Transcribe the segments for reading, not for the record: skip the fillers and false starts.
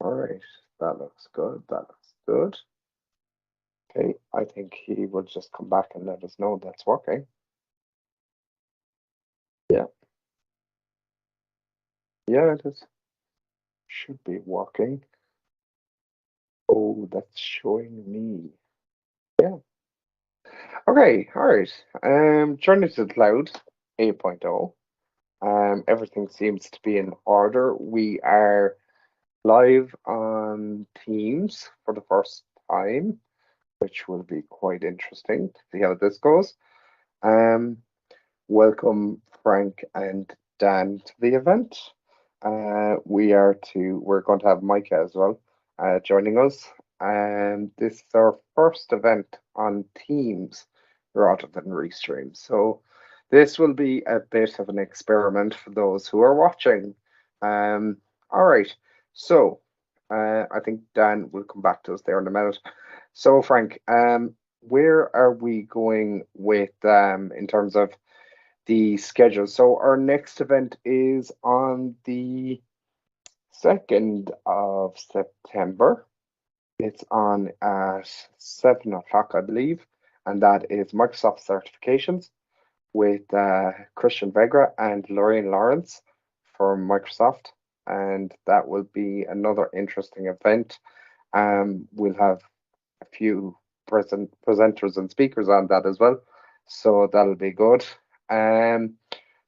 All right. That looks good. That looks good. Okay. I think he will just come back and let us know that's working. Yeah. Yeah, it is. Should be working. Oh, that's showing me. Yeah. Okay. All right. Journey to the Cloud 8.0. Everything seems to be in order. We are live on Teams for the first time, which will be quite interesting to see how this goes. Um, Welcome Frank and Dan to the event. We're going to have Micah as well joining us. And this is our first event on Teams rather than Restream. So this will be a bit of an experiment for those who are watching. All right. So I think Dan will come back to us there in a minute. So Frank, where are we going with in terms of the schedule? So our next event is on the 2nd of September. It's on at 7 o'clock, I believe, and that is Microsoft certifications with Christian Vegra and Lorraine Lawrence from Microsoft, and that will be another interesting event. We'll have a few presenters and speakers on that as well, so that'll be good.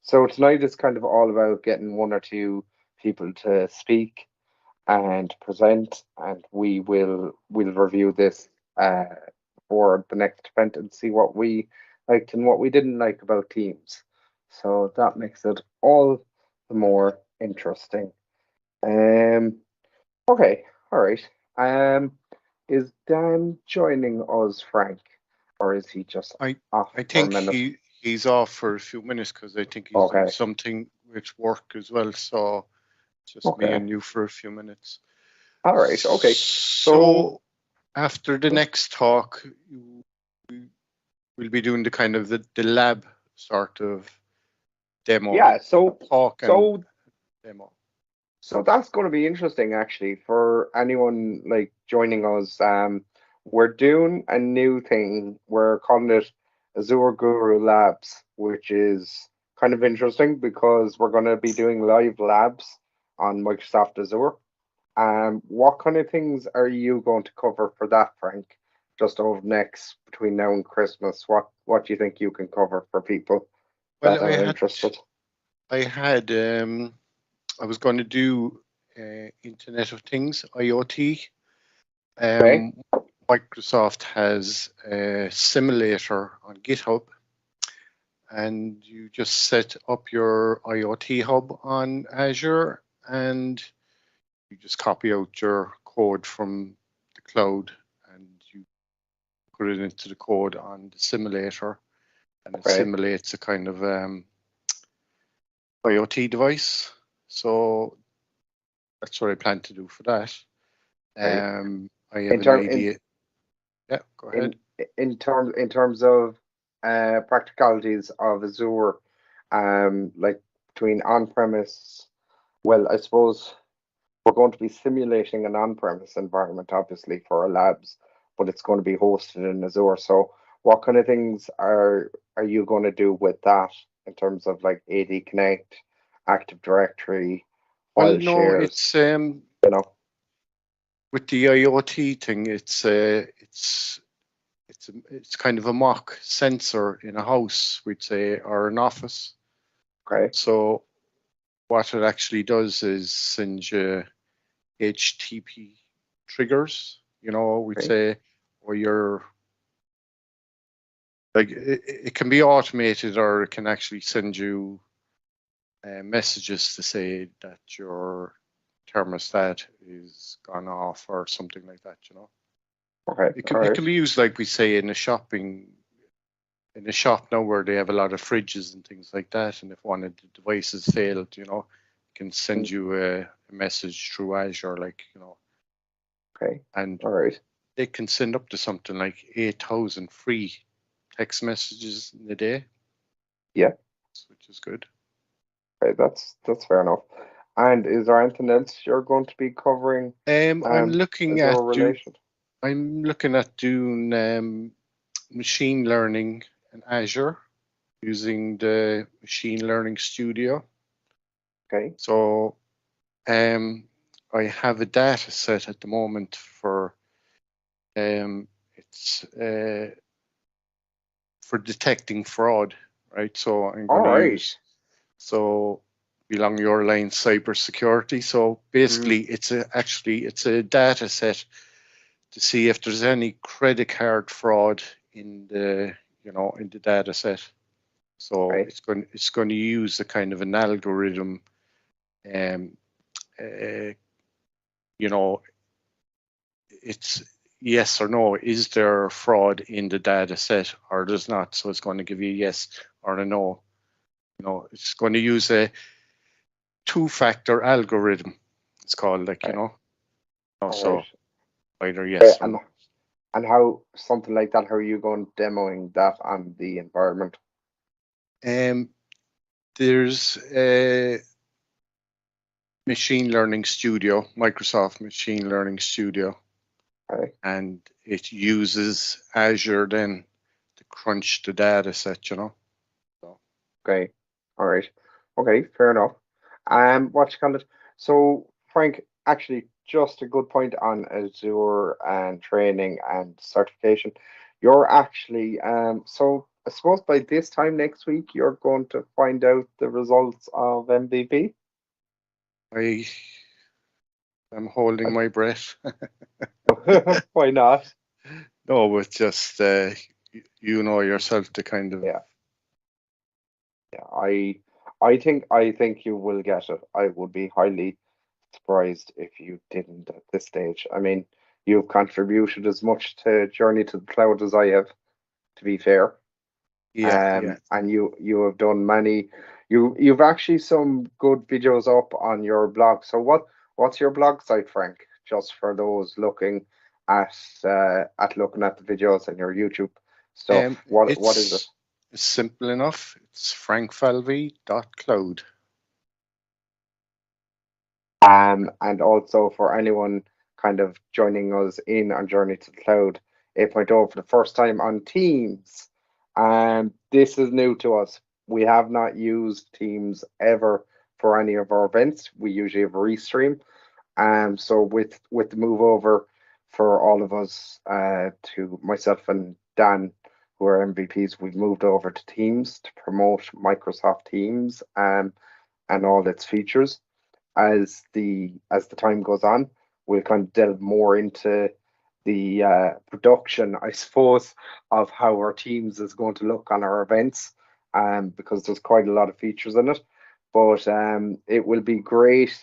So tonight is kind of all about getting one or two people to speak and present, and we'll review this for the next event and see what we liked and what we didn't like about Teams. So that makes it all the more interesting. Um, okay, all right. Is Dan joining us, Frank, or is he just I off I for a think minute? he's off for a few minutes because I think he's doing Okay, something with work as well. So just me okay, and you for a few minutes. all right, okay. So, So after the next talk, we'll be doing the kind of the lab sort of demo, yeah, so talk and so demo. So that's going to be interesting actually for anyone like joining us. We're doing a new thing. We're calling it Azure Guru Labs, which is kind of interesting because we're going to be doing live labs on Microsoft Azure. What kind of things are you going to cover for that, Frank? Just over next between now and Christmas, what do you think you can cover for people Well, that are interested? I was going to do Internet of Things, IoT. Okay, Um, Microsoft has a simulator on GitHub, and you just set up your IoT hub on Azure, and you just copy out your code from the cloud, and you put it into the code on the simulator, and it okay, simulates a kind of IoT device. So that's what I plan to do for that. right. I have In an term in idea. Yeah, go in ahead. in terms of practicalities of Azure, like between on-premise, well, I suppose we're going to be simulating an on-premise environment, obviously, for our labs, but it's going to be hosted in Azure. So, what kind of things are you going to do with that in terms of like AD Connect, Active Directory, Well, file no, shares? it's You know, with the IoT thing. It's kind of a mock sensor in a house, we'd say, or an office. okay, So what it actually does is send you HTTP triggers. We'd okay, say, or you're like it can be automated, or it can actually send you messages to say that your thermostat is gone off or something like that. okay, It all can it right, can be used like we say in a shop now where they have a lot of fridges and things like that, and if one of the devices failed, it can mm, send you a message through Azure, okay, and all right, they can send up to something like 8,000 free text messages in a day, yeah. which is good. Okay, that's fair enough. And is there anything else you're going to be covering I'm looking Azure at related? doing machine learning in Azure using the machine learning studio. Okay. So um, I have a data set at the moment for it's for detecting fraud, right? So I'm All going to right. use so along your line cybersecurity. So Mm, basically, it's a data set to see if there's any credit card fraud in the in the data set. So okay. it's going to use a kind of an algorithm, um, uh, you know, it's yes or no. Is there fraud in the data set or does not? So it's going to give you a yes or a no. It's going to use a two-factor algorithm. It's called Okay. All right. so either Okay. yes or no. And how something like that? How are you going demoing that on the environment? Um, there's a machine learning studio, Microsoft Machine Learning Studio, Okay. and it uses Azure then to crunch the data set. So, Okay. All right. Okay. Fair enough. What you call it? So, Frank, actually, just a good point on Azure and training and certification. You're actually so I suppose by this time next week you're going to find out the results of MVP. I am holding my breath. Why not? No, but just you know yourself the kind of Yeah. Yeah. I think you will get it. I would be highly surprised if you didn't at this stage. I mean, you've contributed as much to Journey to the Cloud as I have, to be fair. yeah. And you have done many. You've actually some good videos up on your blog. So what's your blog site, Frank? Just for those looking at looking at the videos and your YouTube stuff. What is it? It's simple enough. It's frankfalvey.cloud. And also for anyone kind of joining us in on Journey to the Cloud 8.0 for the first time on Teams. This is new to us. We have not used Teams ever for any of our events. We usually have a restream. So with the move over for all of us, to myself and Dan, who are MVPs, we've moved over to Teams to promote Microsoft Teams, and all its features. As the time goes on, we'll kind of delve more into the production, I suppose, of how our teams is going to look on our events, because there's quite a lot of features in it. But it will be great.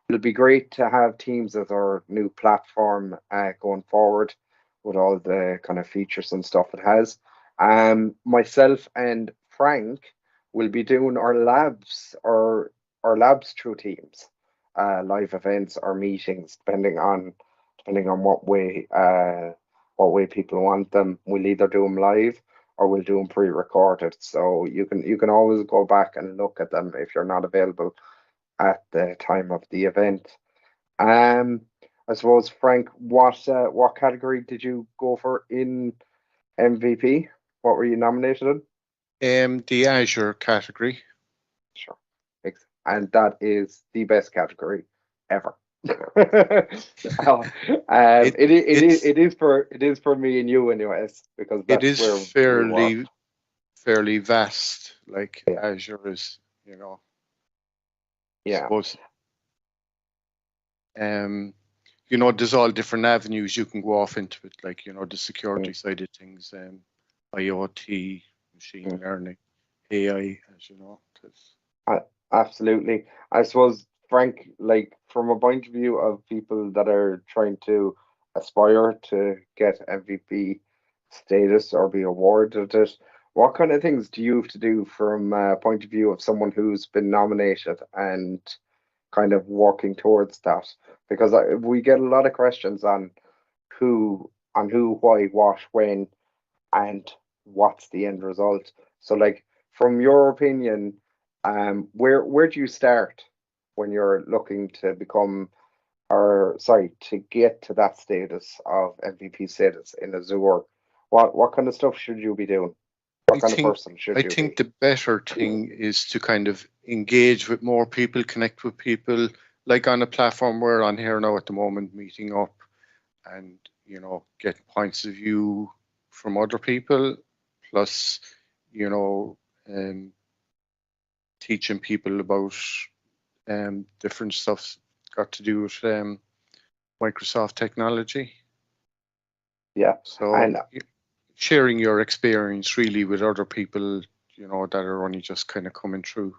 It'll be great to have Teams as our new platform going forward with all the kind of features and stuff it has. Myself and Frank will be doing our labs through Teams, live events or meetings, depending on what way people want them. We'll either do them live or we'll do them pre-recorded. So you can always go back and look at them if you're not available at the time of the event. Um, I suppose, Frank, what category did you go for in MVP? What were you nominated in? The Azure category. Sure. And that is the best category ever. It it's it is for me and you anyways, because it that's is where we work. fairly vast. Like Yeah. Azure is, Yeah. suppose um, there's all different avenues you can go off into it, like the Mm, security side of things, IoT, machine mm. learning, AI, as you know. Absolutely. I suppose, Frank, like from a point of view of people that are trying to aspire to get MVP status or be awarded it, what kind of things do you have to do from a point of view of someone who's been nominated and kind of working towards that? Because we get a lot of questions on who, why, what, when, and what's the end result. So, like, from your opinion, where do you start? when you're looking to become, or sorry, to get to that status of MVP status in Azure? What kind of stuff should you be doing? I What kind of think person should I you think be? the better thing is to kind of engage with more people, connect with people, like on a platform we're on here now at the moment, meeting up and get points of view from other people, plus you know um, teaching people about different stuff got to do with Microsoft technology. Yeah, So and sharing your experience really with other people, that are only just kind of coming through.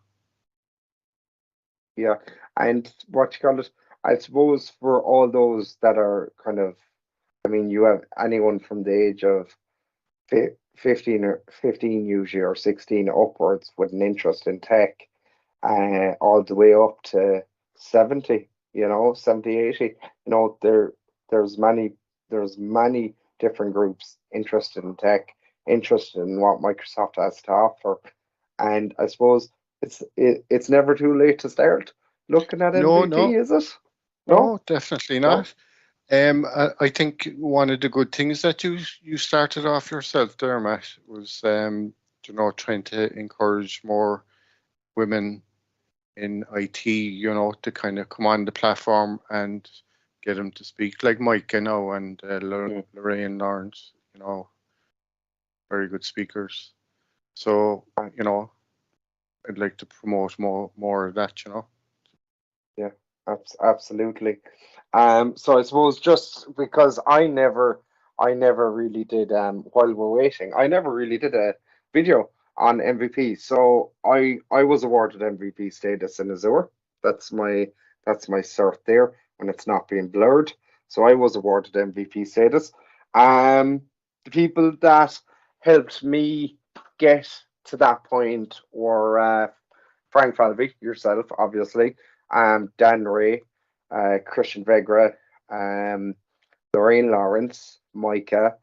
yeah, and what you call it? I suppose for all those that are kind of, I mean, you have anyone from the age of 15 usually, or 16 upwards with an interest in tech, all the way up to 70, 70, 80. There's many different groups interested in tech, interested in what Microsoft has to offer. And I suppose it's never too late to start looking at No, MVP, no, is it? No? no, definitely No? not. I think one of the good things that you started off yourself there, Matt, was trying to encourage more women in IT, to kind of come on the platform and get them to speak, like Mike, and Mm. Lorraine Lawrence, very good speakers. So, Uh, I'd like to promote more of that, Yeah, absolutely. So I suppose just because I never really did, while we're waiting, I never really did a video on MVP. So I was awarded MVP status in Azure. That's my that's my cert there when it's not being blurred. So I was awarded MVP status. The people that helped me get to that point were Frank Falvey, yourself, obviously, Dan Ray, Christian Vegra, um, Lorraine Lawrence, Micah,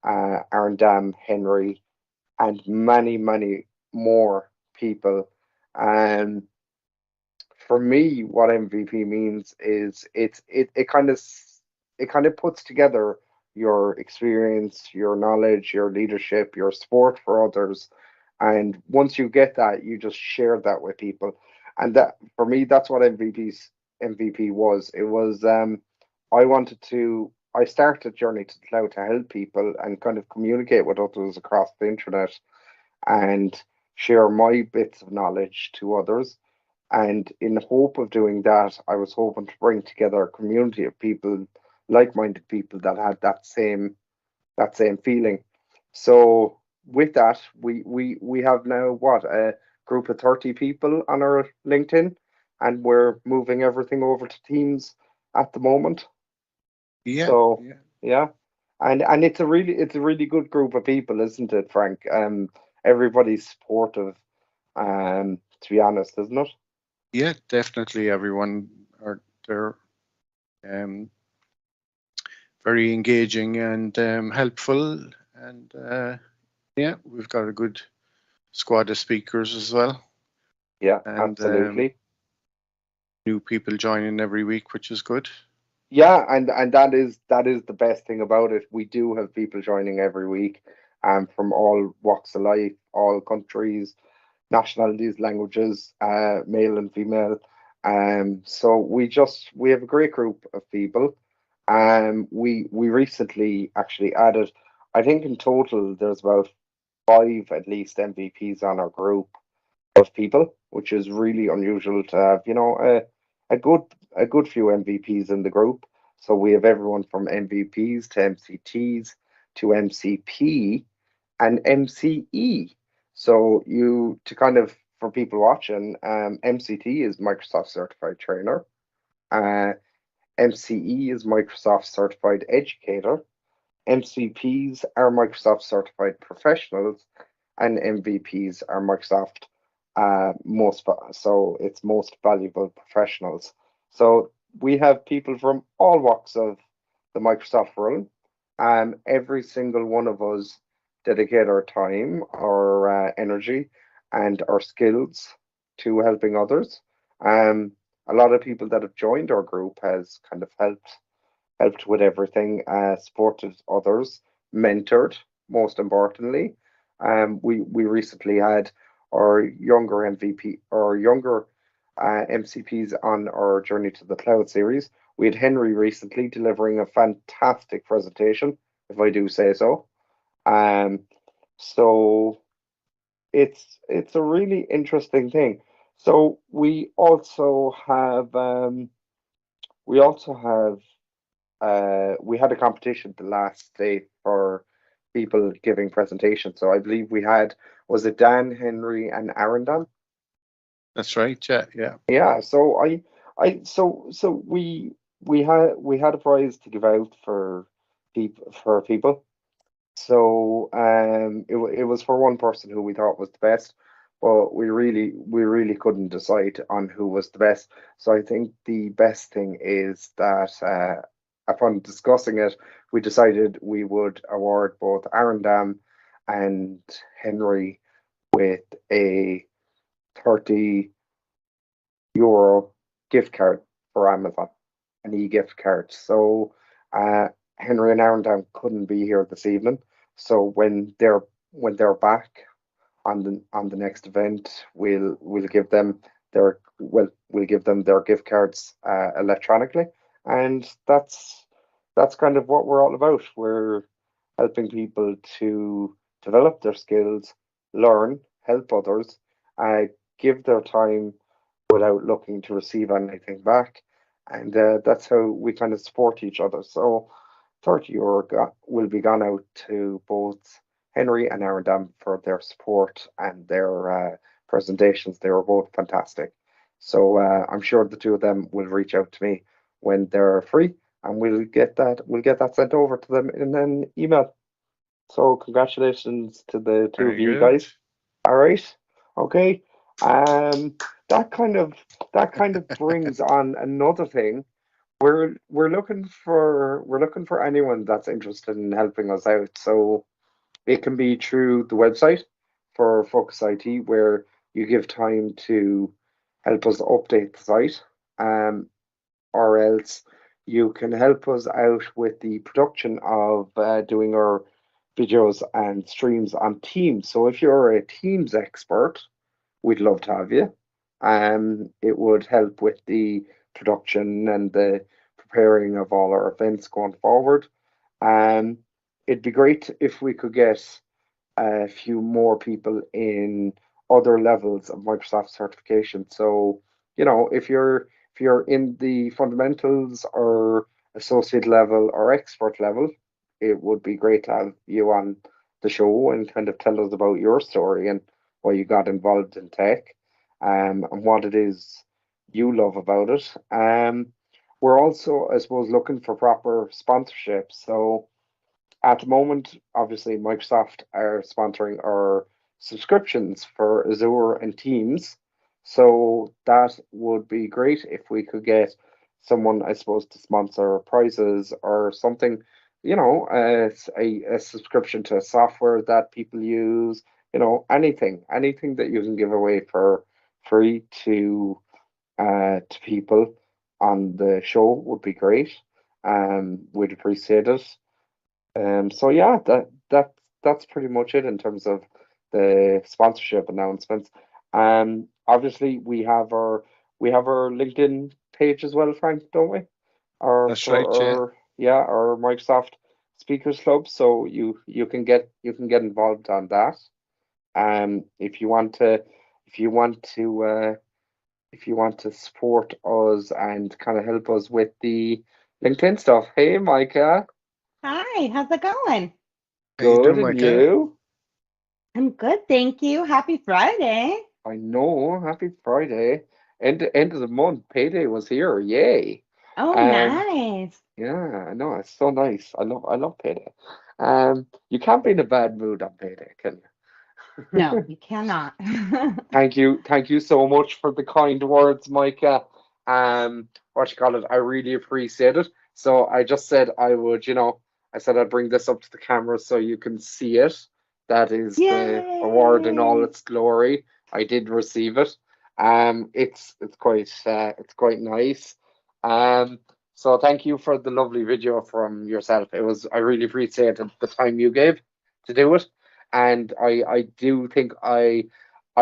Aaron Dam, Henry, and many more people. Um, for me, what MVP means is it kind of puts together your experience, your knowledge, your leadership, your support for others, and once you get that, you just share that with people, and that for me, that's what MVP was. It was I started Journey to the Cloud to help people and kind of communicate with others across the internet and share my bits of knowledge to others, and in hope of doing that, I was hoping to bring together a community of people, like-minded people that had that same feeling. So with that, we have now what, a group of 30 people on our LinkedIn, and we're moving everything over to Teams at the moment. Yeah, So yeah, yeah, and it's a really good group of people, isn't it, Frank? Everybody's supportive. To be honest, isn't it? yeah. Definitely, everyone are they're um, very engaging and helpful, and yeah, we've got a good squad of speakers as well, Yeah, and absolutely. new people joining every week, which is good. Yeah, and that is the best thing about it. We do have people joining every week, from all walks of life, all countries, nationalities, languages, male and female. So we have a great group of people. We recently actually added, I think in total there's about five at least MVPs on our group of people, which is really unusual to have, a good few MVPs in the group. So we have everyone from MVPs to MCTs to MCP and MCE. So you to kind of for people watching, MCT is Microsoft Certified Trainer, uh, MCE is Microsoft Certified Educator, MCPs are Microsoft Certified Professionals, and MVPs are Microsoft so it's most valuable professionals. So we have people from all walks of the Microsoft world. Every single one of us dedicate our time, our energy, and our skills to helping others. Um, a lot of people that have joined our group has kind of helped with everything, supported others, mentored, most importantly. We recently had our younger MVP or younger MCPs on our Journey to the Cloud series. We had Henry recently delivering a fantastic presentation, if I do say so. Um, so it's a really interesting thing. So we also have we had a competition the last day for people giving presentations. So I believe we had, was it Dan, Henry, and Arundel? That's right. Yeah, yeah. Yeah. So we had a prize to give out for people. So it was for one person who we thought was the best, but we really couldn't decide on who was the best. So I think the best thing is that upon discussing it, we decided we would award both Arundam and Henry with a 30 euro gift card for Amazon, an e-gift card. So uh, Henry and Arundel couldn't be here this evening. So when they're back on the next event, we'll give them we'll give them their gift cards electronically, and that's kind of what we're all about. We're helping people to develop their skills, learn, help others, uh, give their time without looking to receive anything back. And that's how we kind of support each other. So 30 euro will be gone out to both Henry and Arundam for their support and their presentations. They were both fantastic. So I'm sure the two of them will reach out to me when they're free, and we'll get that sent over to them in an email. So congratulations to the two of Very you good. guys. All right. Okay. Um, that kind of that kind of brings on another thing. We're looking for anyone that's interested in helping us out. So it can be through the website for Focus IT, where you give time to help us update the site. Or else you can help us out with the production of doing our videos and streams on Teams. So if you're a Teams expert, we'd love to have you. It would help with the production and the preparing of all our events going forward. Um, it'd be great if we could get a few more people in other levels of Microsoft certification. So, you know, if you're in the fundamentals or associate level or expert level, it would be great to have you on the show and kind of tell us about your story and why you got involved in tech, and what it is you love about it. We're also, I suppose, looking for proper sponsorship. So at the moment, obviously, Microsoft are sponsoring our subscriptions for Azure and Teams. So that would be great if we could get someone, I suppose, to sponsor prizes or something, you know, a subscription to software that people use, you know, anything that you can give away for free to people on the show would be great. We'd appreciate it. So yeah, that's pretty much it in terms of the sponsorship announcements. Obviously we have our LinkedIn page as well, Frank, don't we? Or That's for right. Yeah. our yeah, our Microsoft Speakers Club. So you can get involved on that. If you want to if you want to if you want to support us and kind of help us with the LinkedIn stuff. Hey, Micah, Hi, how's it going? How you good, doing, and Micah? you? I'm good, thank you. Happy Friday. I know. Happy Friday. End of the month. Payday was here. Yay. Oh, Um, nice. yeah, I know. It's so nice. I love payday. You can't be in a bad mood on payday, can No, you? you cannot. Thank you so much for the kind words, Micah. What you call it? I really appreciate it. So I just said I would, you know, I said I'd bring this up to the camera so you can see it. That is the award in all Yay. its glory. I did receive it. It's quite nice. Um, so thank you for the lovely video from yourself. I really appreciated the time you gave to do it, and I do think I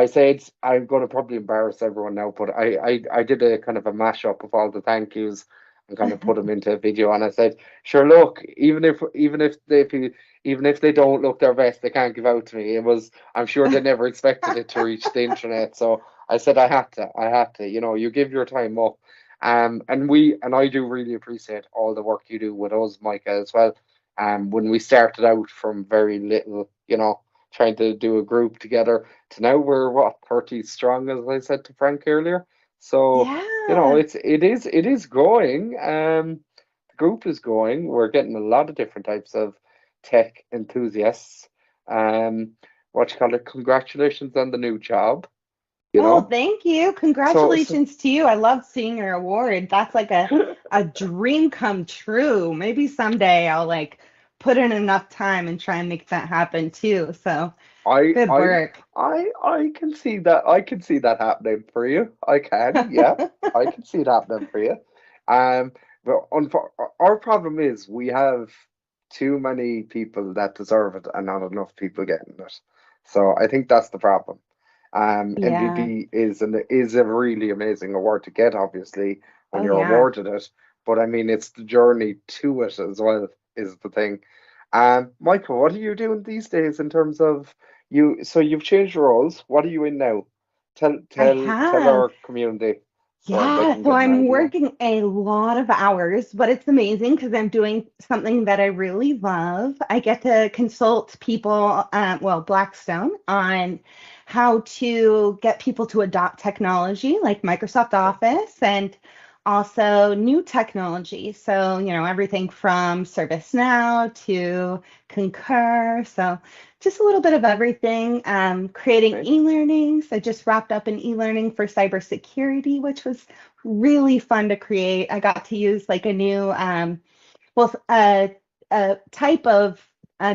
said I'm going to probably embarrass everyone now, but I did a kind of a mashup of all the thank yous and kind of put them into a video, and I said, sure, look, even if they don't look their best, they can't give out to me. It was I'm sure they never expected it to reach the internet, so. I said I had to, you give your time up. And I do really appreciate all the work you do with us, Micah, as well. When we started out from very little, trying to do a group together to now we're what, 30 strong, as I said to Frank earlier. So, Yeah. it is growing. The group is growing. We're getting a lot of different types of tech enthusiasts. Um, what you call it? Congratulations on the new job, you Oh, know? thank you. So Congratulations to you. I love seeing your award. That's like a dream come true. Maybe someday I'll like put in enough time and try and make that happen too. So I good I work. I can see that happening for you. I can, yeah. I can see it happening for you. Um, but our problem is we have too many people that deserve it and not enough people getting it. So I think that's the problem. Yeah. MVP is a really amazing award to get, obviously, when Oh, you're yeah. awarded it. But I mean, it's the journey to it as well is the thing. Michael, what are you doing these days in terms of you? So you've changed roles. What are you in now? I Tell have. our community so they Yeah, can so get an I'm idea. working a lot of hours, but it's amazing because I'm doing something that I really love. I get to consult people, well, Blackstone, on how to get people to adopt technology like Microsoft Okay. Office and also new technology. So, everything from ServiceNow to Concur. So, just a little bit of everything. Creating Okay. e-learnings. I just wrapped up an e-learning for cybersecurity, which was really fun to create. I got to use like a new, well, a type of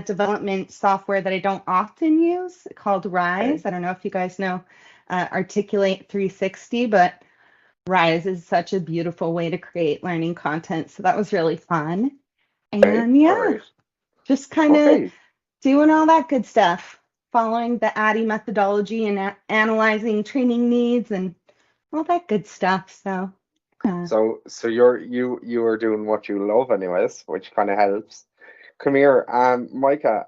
development software that I don't often use called Okay. Rise. I don't know if you guys know Articulate 360, but Rise is such a beautiful way to create learning content. So that was really fun. Okay. And All yeah, right. just kind of Okay. doing all that good stuff, following the ADDIE methodology and analyzing training needs and all that good stuff. So, uh, So you are doing what you love anyways, which kind of helps. Come here, Micah.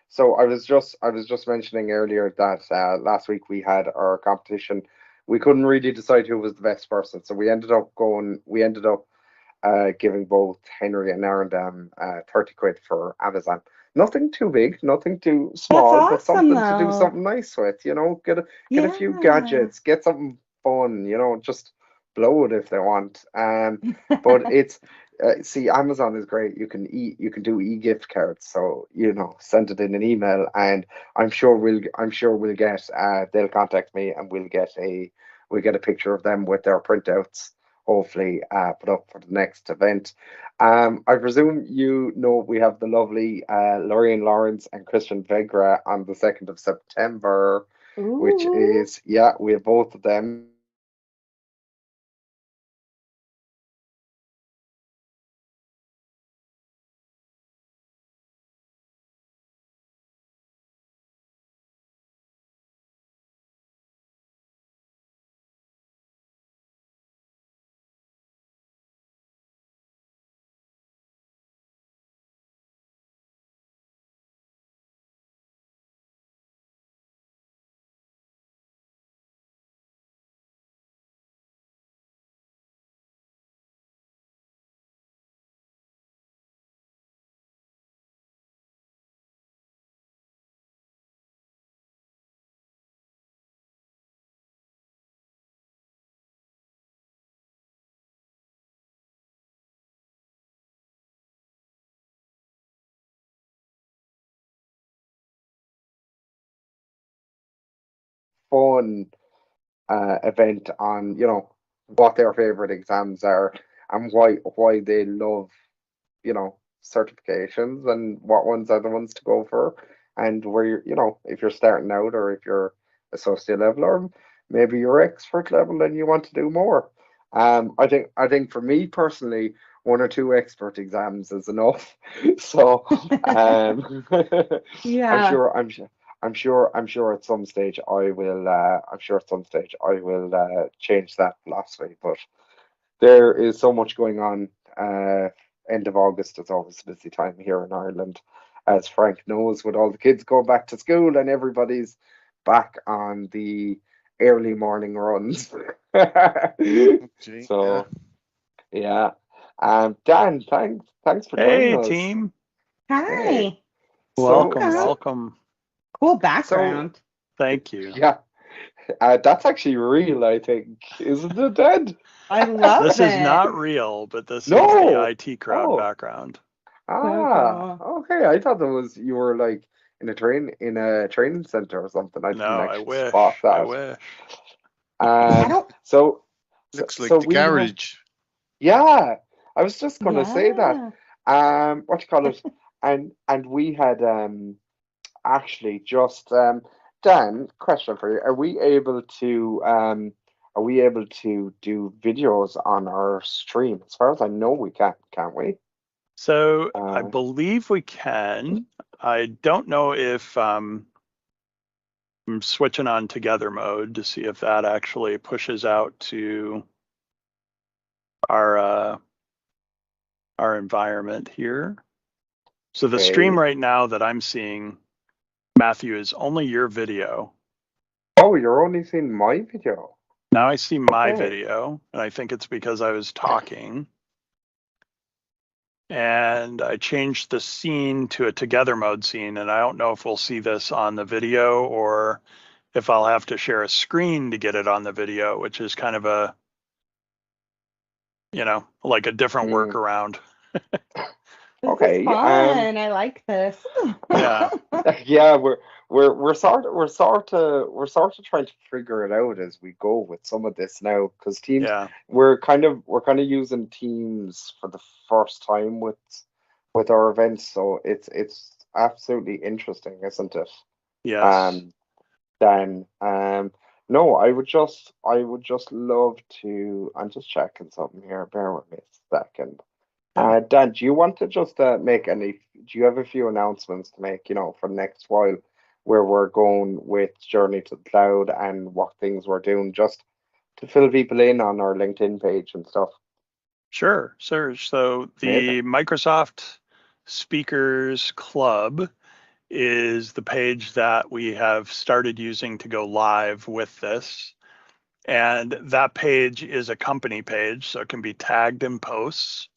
So I was just mentioning earlier that last week we had our competition. We couldn't really decide who was the best person, so we ended up giving both Henry and Aaron 30 quid for Amazon. Nothing too big, nothing too that's small, but awesome, something to do though. something nice with, get a few Yeah. gadgets, get something fun, just blow it if they want. But it's see, Amazon is great. You can do e-gift cards, so send it in an email, and I'm sure we'll get they'll contact me, and we'll get a picture of them with their printouts hopefully put up for the next event. I presume we have the lovely Lorraine Lawrence and Christian Vegra on the 2nd of September, which Ooh. is, yeah, we have both of them. Fun event on, what their favorite exams are and why they love certifications and what ones are the ones to go for, and where if you're starting out or if you're associate level or maybe you're expert level and you want to do more. I think for me personally, one or two expert exams is enough. So I'm Yeah. sure I'm sure I'm sure at some stage I will change that philosophy. But there is so much going on. End of August is always a busy time here in Ireland, as Frank knows, with all the kids going back to school and everybody's back on the early morning runs. Gee, yeah. So yeah. Dan, thanks for joining Hey, us. team. Hey. Hi. So Welcome, Welcome. so welcome. Cool so background. Thank you. yeah, that's actually real, I think, isn't it, Dan? I love This is it. not real, but this is the No. IT crowd Oh. background. So Ah, cool. okay. I thought that was you were like in a training center or something. I didn't No, I actually spot wish. I that. wish. I Um, don't. so Looks so like the we have, garage. yeah. I was just gonna say that. Yeah. What you call it? And we had actually just Dan, question for you. Are we able to do videos on our stream? As far as I know, we can, can't we? So I Uh, believe we can. I don't know if I'm switching on together mode to see if that actually pushes out to our uh, our environment here. So the stream okay. right now that I'm seeing, Matthew, is only your video. Oh, you're only seeing my video. Now I see my Okay. video, and I think it's because I was talking. And I changed the scene to a together mode scene, and I don't know if we'll see this on the video or if I'll have to share a screen to get it on the video, which is kind of a, like a different Mm, workaround. This is okay. fun. I like this. Yeah, Yeah, we're sort of trying to figure it out as we go with some of this now, because Teams, yeah, we're kind of using Teams for the first time with our events, so it's absolutely interesting, isn't it? yes. Um, Dan, no, I would just love to. I'm just checking something here. Bear with me a second. Yeah, Dan, do you want to just make any? Do you have a few announcements to make, for the next while, where we're going with Journey to the Cloud and what things we're doing, just to fill people in on our LinkedIn page and stuff? sure, sure. So Amazing. the Microsoft Speakers Club is the page that we have started using to go live with this. And that page is a company page, so it can be tagged in posts.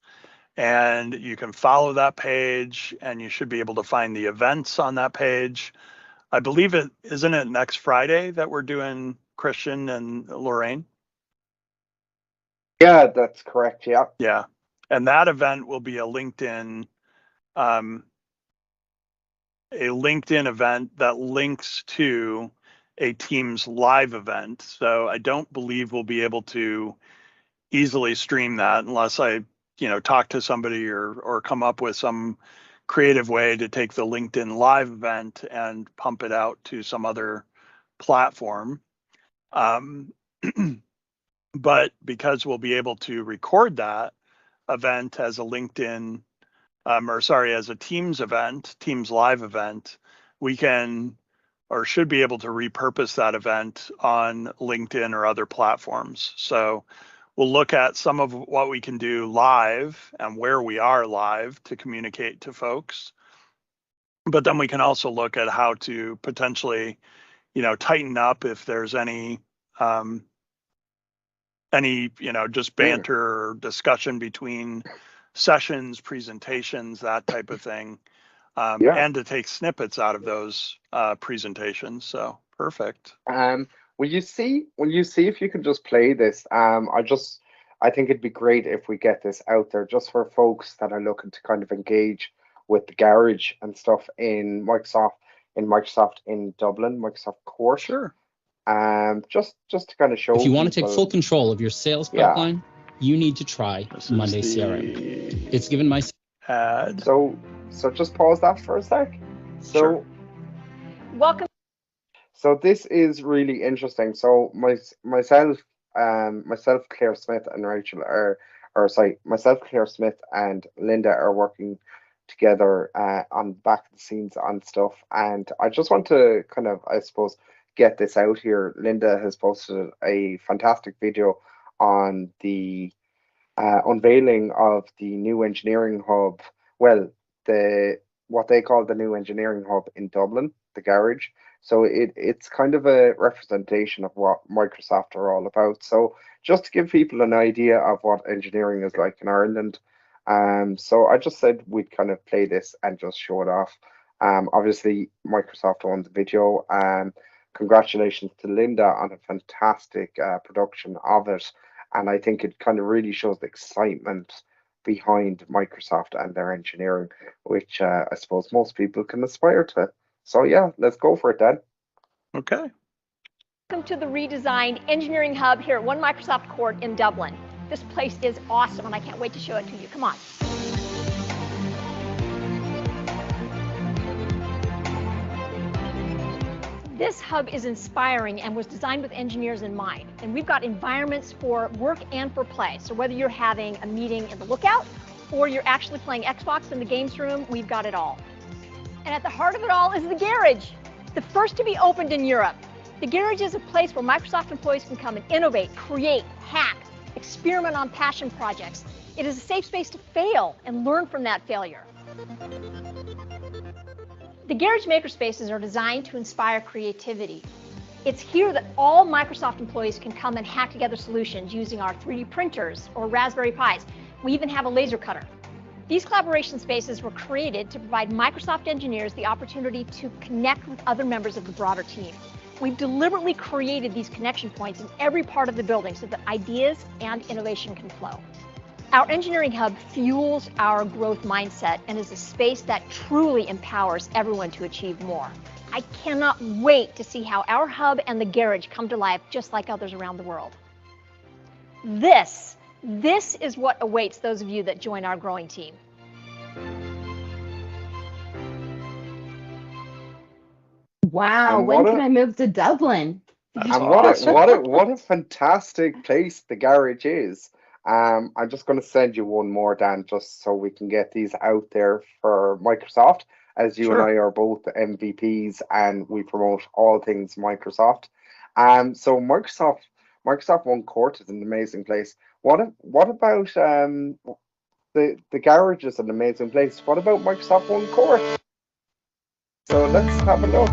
And you can follow that page, and you should be able to find the events on that page. I believe isn't it next Friday that we're doing Christian and Lorraine? Yeah, that's correct. Yeah. Yeah. And that event will be um, a LinkedIn event that links to a Teams live event. So I don't believe we'll be able to easily stream that unless I, talk to somebody or come up with some creative way to take the LinkedIn live event and pump it out to some other platform. Um, but because we'll be able to record that event as a LinkedIn, as a Teams event, Teams live event, we can or should be able to repurpose that event on LinkedIn or other platforms. So we'll look at some of what we can do live and where we are live to communicate to folks. But then we can also look at how to potentially, tighten up if there's um, just Mm, banter or discussion between sessions, presentations, that type of thing, yeah. and to take snippets out of those presentations. So perfect. Um, will you see if you can just play this? I think it'd be great if we get this out there just for folks that are looking to kind of engage with the garage and stuff in Microsoft in Dublin, Microsoft Court. Sure. Just to kind of If show you want to take people, full control of your sales yeah. pipeline, you need to try This is Monday CRM. It's the given my ad. So just pause that for a sec. Sure. So Welcome. So this is really interesting. So myself, Claire Smith, and Rachel are, or sorry, myself, Claire Smith, and Linda are working together on back of the scenes on stuff. And I just want to kind of, I suppose, get this out here. Linda has posted a fantastic video on the unveiling of the new engineering hub. Well, the what they call the new engineering hub in Dublin, the garage. So it's kind of a representation of what Microsoft are all about. So just to give people an idea of what engineering is like in Ireland. So I just said we'd kind of play this and just show it off. Obviously Microsoft owns the video. Congratulations to Linda on a fantastic production of it. And I think it kind of really shows the excitement behind Microsoft and their engineering, which I suppose most people can aspire to. So yeah, let's go for it, Dan. Okay. Welcome to the redesigned engineering hub here at One Microsoft Court in Dublin. This place is awesome, and I can't wait to show it to you. Come on. This hub is inspiring and was designed with engineers in mind. And we've got environments for work and for play. So whether you're having a meeting in the Lookout or you're actually playing Xbox in the games room, we've got it all. And at the heart of it all is the garage, the first to be opened in Europe. The garage is a place where Microsoft employees can come and innovate, create, hack, experiment on passion projects. It is a safe space to fail and learn from that failure. The Garage Makerspaces are designed to inspire creativity. It's here that all Microsoft employees can come and hack together solutions using our 3D printers or Raspberry Pis. We even have a laser cutter. These collaboration spaces were created to provide Microsoft engineers the opportunity to connect with other members of the broader team. We've deliberately created these connection points in every part of the building so that ideas and innovation can flow. Our engineering hub fuels our growth mindset and is a space that truly empowers everyone to achieve more. I cannot wait to see how our hub and the garage come to life just like others around the world. This is what awaits those of you that join our growing team. Wow, And when what can a I move to Dublin? and what a fantastic place the garage is. I'm just going to send you one more, Dan, just so we can get these out there for Microsoft, as you and I are both MVPs and we promote all things Microsoft. So Microsoft One Court is an amazing place. What about the garage is an amazing place. What about Microsoft One Court? So let's have a look.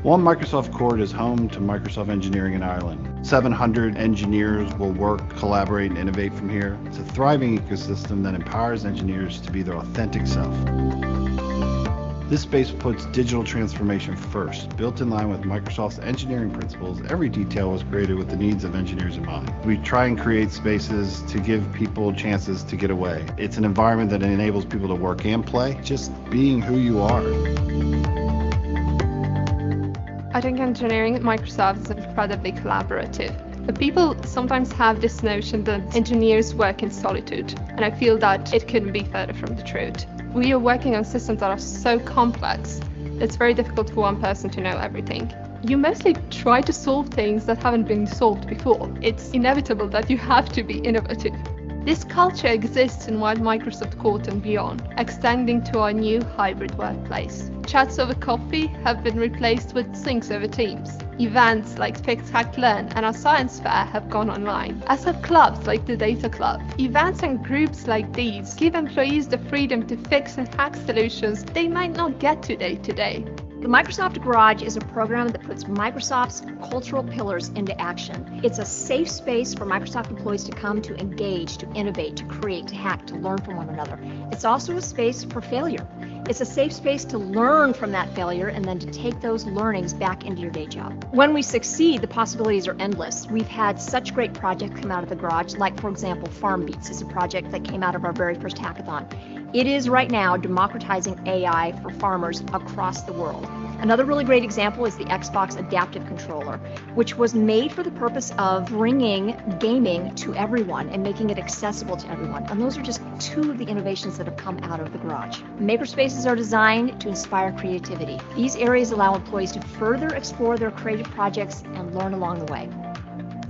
One Microsoft Court is home to Microsoft engineering in Ireland. 700 engineers will work, collaborate, and innovate from here. It's a thriving ecosystem that empowers engineers to be their authentic self. This space puts digital transformation first. Built in line with Microsoft's engineering principles, every detail was created with the needs of engineers in mind. We try and create spaces to give people chances to get away. It's an environment that enables people to work and play, just being who you are. I think engineering at Microsoft is incredibly collaborative. But people sometimes have this notion that engineers work in solitude, and I feel that it couldn't be further from the truth. We are working on systems that are so complex, it's very difficult for one person to know everything. You mostly try to solve things that haven't been solved before. It's inevitable that you have to be innovative. This culture exists in One Microsoft Court and beyond, extending to our new hybrid workplace. Chats over coffee have been replaced with syncs over Teams. Events like Fix, Hack, Learn and our science fair have gone online, as have clubs like the Data Club. Events and groups like these give employees the freedom to fix and hack solutions they might not get to day to day. The Microsoft Garage is a program that puts Microsoft's cultural pillars into action. It's a safe space for Microsoft employees to come to engage, to innovate, to create, to hack, to learn from one another. It's also a space for failure. It's a safe space to learn from that failure and then to take those learnings back into your day job. When we succeed, the possibilities are endless. We've had such great projects come out of the garage, like, for example, Farm Beats is a project that came out of our very first hackathon. It is right now democratizing AI for farmers across the world. Another really great example is the Xbox Adaptive Controller, which was made for the purpose of bringing gaming to everyone and making it accessible to everyone. And those are just two of the innovations that have come out of the garage. Makerspaces are designed to inspire creativity. These areas allow employees to further explore their creative projects and learn along the way.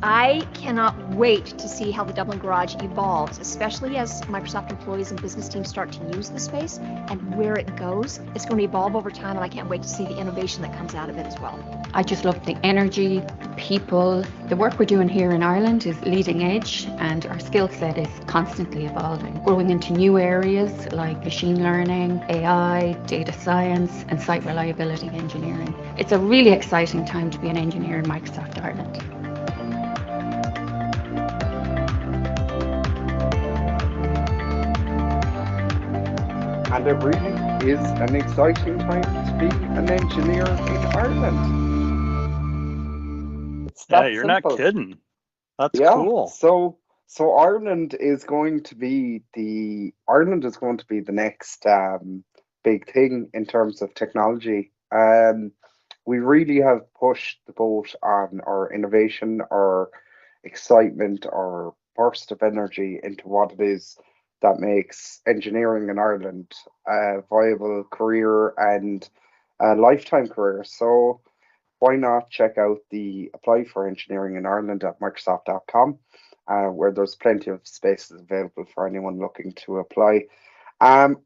I cannot wait to see how the Dublin Garage evolves, especially as Microsoft employees and business teams start to use the space and where it goes. It's going to evolve over time, and I can't wait to see the innovation that comes out of it as well. I just love the energy, the people. The work we're doing here in Ireland is leading edge, and our skill set is constantly evolving, growing into new areas like machine learning, AI, data science, and site reliability engineering. It's a really exciting time to be an engineer in Microsoft Ireland. And it really is an exciting time to be an engineer in Ireland. It's Yeah, that you're simple. not kidding. That's Yeah. cool. So Ireland is going to be the next big thing in terms of technology. We really have pushed the boat on our innovation, our excitement, our burst of energy into what it is that makes engineering in Ireland a viable career and a lifetime career. So why not check out the Apply for Engineering in Ireland at Microsoft.com, where there's plenty of spaces available for anyone looking to apply. On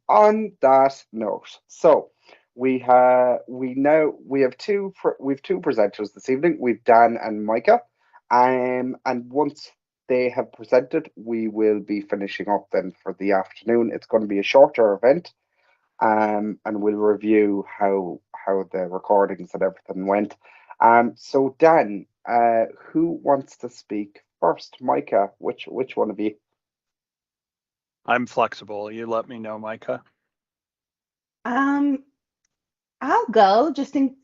that note, so we have two presenters this evening. We've Dan and Micah, and once they have presented, we will be finishing up then for the afternoon. It's going to be a shorter event, and we'll review how the recordings and everything went. So Dan, who wants to speak first? Micah, which one of you? I'm flexible. You let me know, Micah. I'll go just in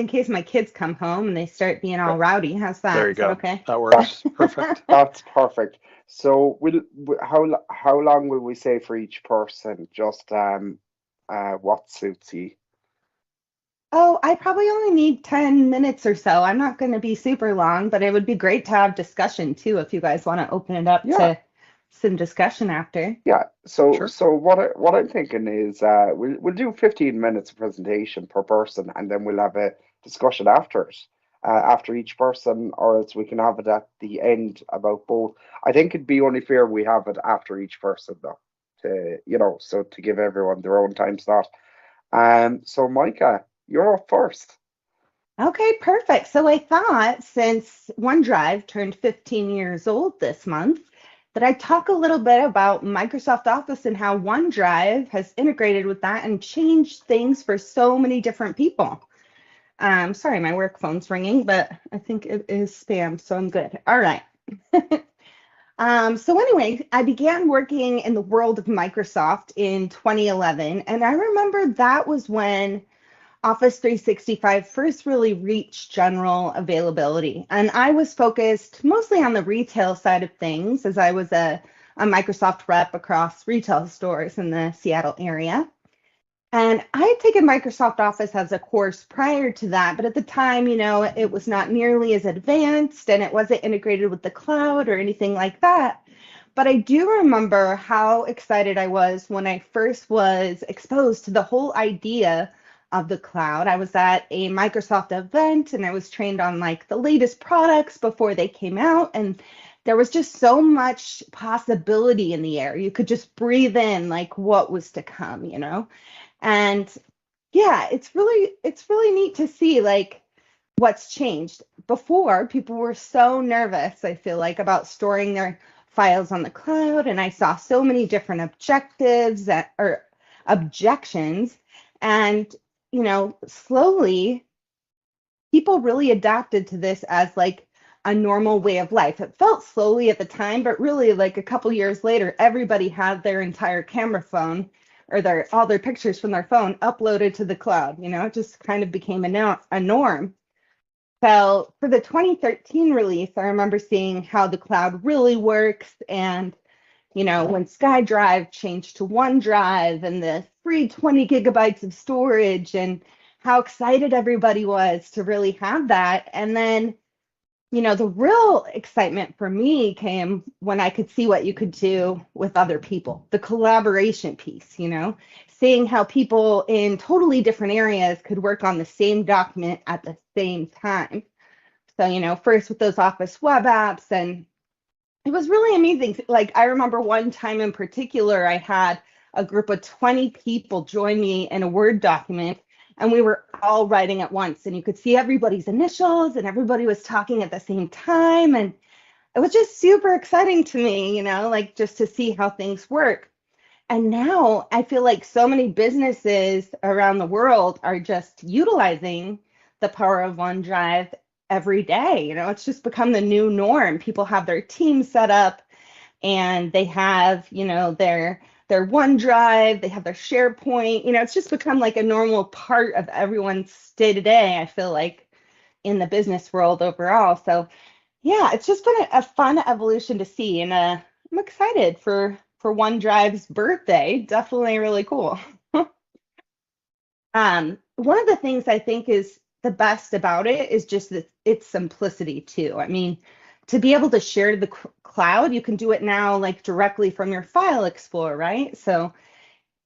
case my kids come home and they start being all rowdy. How's that? There you Is go. that okay? That works. Perfect. That's perfect. So how long will we say for each person? Just what suits you? Oh, I probably only need 10 minutes or so. I'm not going to be super long, but it would be great to have discussion too if you guys want to open it up to some discussion after. Yeah. So Sure. so what I'm thinking is we'll do 15 minutes of presentation per person, and then we'll have a discussion after it. After each person, or else we can have it at the end about both. I think it'd be only fair we have it after each person though, so to give everyone their own time slot. So Micah, you're up first. Okay, perfect. So I thought since OneDrive turned 15 years old this month, that I'd talk a little bit about Microsoft Office and how OneDrive has integrated with that and changed things for so many different people. Sorry, my work phone's ringing, but I think it is spam, so I'm good. All right. So anyway, I began working in the world of Microsoft in 2011, and I remember that was when Office 365 first really reached general availability. And I was focused mostly on the retail side of things as I was a Microsoft rep across retail stores in the Seattle area. And I had taken Microsoft Office as a course prior to that, but at the time, it was not nearly as advanced and it wasn't integrated with the cloud or anything like that. But I do remember how excited I was when I first was exposed to the whole idea of the cloud. I was at a Microsoft event and I was trained on like the latest products before they came out, and there was just so much possibility in the air. You could just breathe in like what was to come, And yeah, it's really neat to see like what's changed. Before, people were so nervous, I feel like, about storing their files on the cloud, and I saw so many different or objections, and slowly people really adapted to this as like a normal way of life. It felt slowly at the time, but really like a couple years later, everybody had their entire camera phone or all their pictures from their phone uploaded to the cloud. It just kind of became a norm. So for the 2013 release, I remember seeing how the cloud really works, and when SkyDrive changed to OneDrive and the free 20 gigabytes of storage, and how excited everybody was to really have that. And then, the real excitement for me came when I could see what you could do with other people, the collaboration piece, seeing how people in totally different areas could work on the same document at the same time. So, first with those Office web apps, and it was really amazing. Like, I remember one time in particular, I had a group of 20 people join me in a Word document, and we were all writing at once. And you could see everybody's initials, and everybody was talking at the same time. And it was just super exciting to me, like just to see how things work. And now I feel like so many businesses around the world are just utilizing the power of OneDrive every day. It's just become the new norm. People have their teams set up, and they have, their OneDrive, they have their SharePoint. It's just become like a normal part of everyone's day to day, I feel like, in the business world overall. So yeah, it's just been a fun evolution to see, and I'm excited for OneDrive's birthday. Definitely really cool. One of the things I think is the best about it is just that its simplicity too. I mean, to be able to share to the cloud, you can do it now like directly from your file explorer, right? So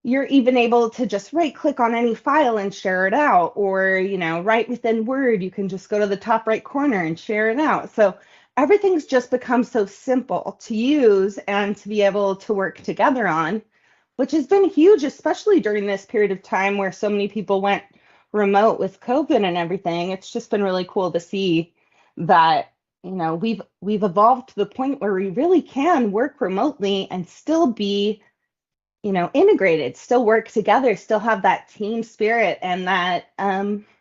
you're even able to just right click on any file and share it out, or right within Word, you can just go to the top right corner and share it out. So everything's just become so simple to use and to be able to work together on, which has been huge, especially during this period of time where so many people went remote with COVID and everything. It's just been really cool to see that we've evolved to the point where we really can work remotely and still be integrated, still work together, still have that team spirit, and that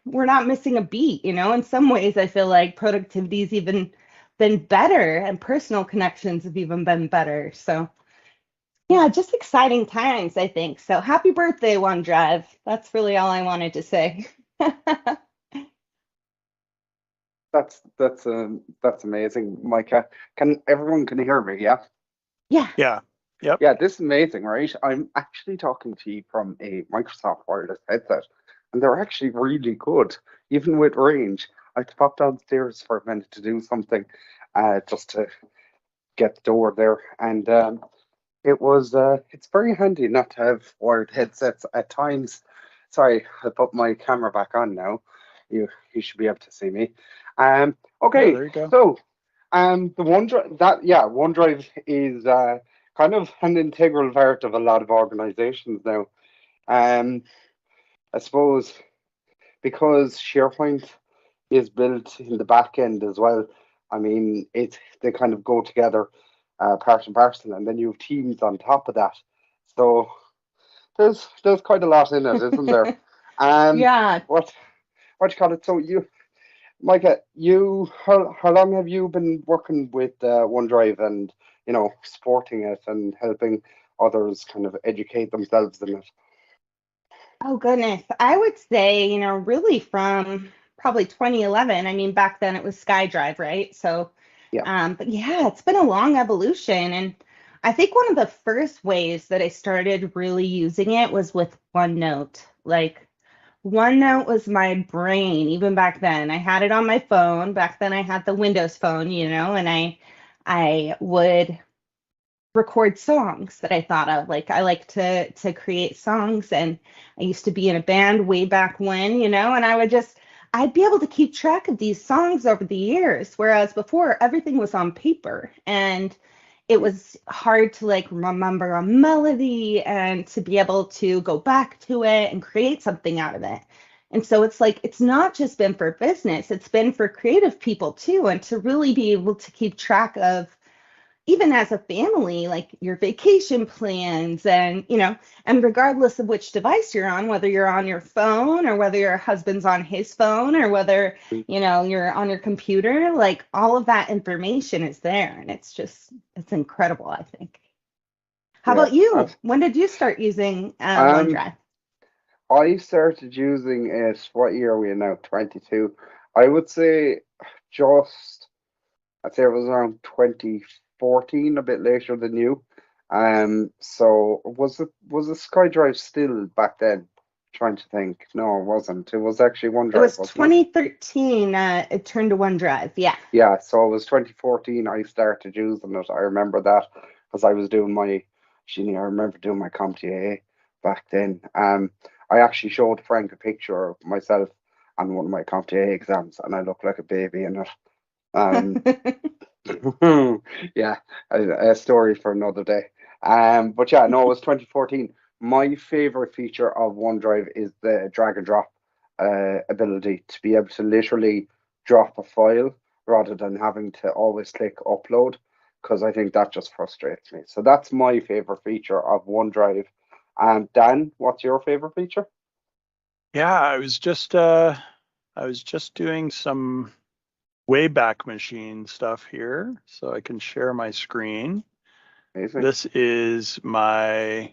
we're not missing a beat. In some ways, I feel like productivity's even been better, and personal connections have even been better. So yeah, just exciting times, I think. So happy birthday, OneDrive. That's really all I wanted to say. That's amazing, Micah. Can hear me? Yeah. Yeah. Yeah. Yep. Yeah, this is amazing, right? I'm actually talking to you from a Microsoft wireless headset, and they're actually really good, even with range. I had to pop downstairs for a minute to do something, just to get the door there, and it's very handy not to have wired headsets at times. Sorry, I put my camera back on now. You should be able to see me. Yeah, Okay, there you go. so the OneDrive is kind of an integral part of a lot of organizations now. Um, I suppose because SharePoint is built in the back end as well. I mean, they kind of go together, part and parcel, and then you have Teams on top of that. So there's quite a lot in it, isn't there? Yeah. What you call it? So Micah, how long have you been working with OneDrive and supporting it and helping others kind of educate themselves in it? Oh goodness. I would say, really from probably 2011. I mean, back then it was SkyDrive, right? So, Yeah. but yeah, it's been a long evolution. And I think one of the first ways that I started really using it was with OneNote. Like, OneNote was my brain even back then. I had it on my phone. Back then I had the Windows phone, and I would record songs that I thought of. Like, I like to create songs, and I used to be in a band way back when, and I'd be able to keep track of these songs over the years, whereas before everything was on paper, and it was hard to like remember a melody and to be able to go back to it and create something out of it. And so it's like, it's not just been for business, it's been for creative people too, and to really be able to keep track of, even as a family, like your vacation plans, and regardless of which device you're on, whether you're on your phone or whether your husband's on his phone or whether, you're on your computer, like all of that information is there. And it's incredible, I think. How Yeah. about you? When did you start using OneDrive? I started using it, what year are we in now? 22. I would say just, I'd say it was around 2014, a bit later than you. So was it SkyDrive still back then? Trying to think. No, it wasn't. It was actually It was OneDrive, wasn't it? 2013. It turned to OneDrive. Yeah. Yeah, so it was 2014 I started using it. I remember that because I was doing my, Sheenie, I remember doing my CompTIA back then. I actually showed Frank a picture of myself on one of my CompTIA exams, and I looked like a baby in it. Um, yeah, a story for another day. But yeah, no, it was 2014. My favorite feature of OneDrive is the drag and drop ability to be able to literally drop a file rather than having to always click upload, because I think that just frustrates me. So that's my favorite feature of OneDrive. Dan, what's your favorite feature? Yeah, I was just doing some Wayback Machine stuff here, so I can share my screen. Amazing. This is my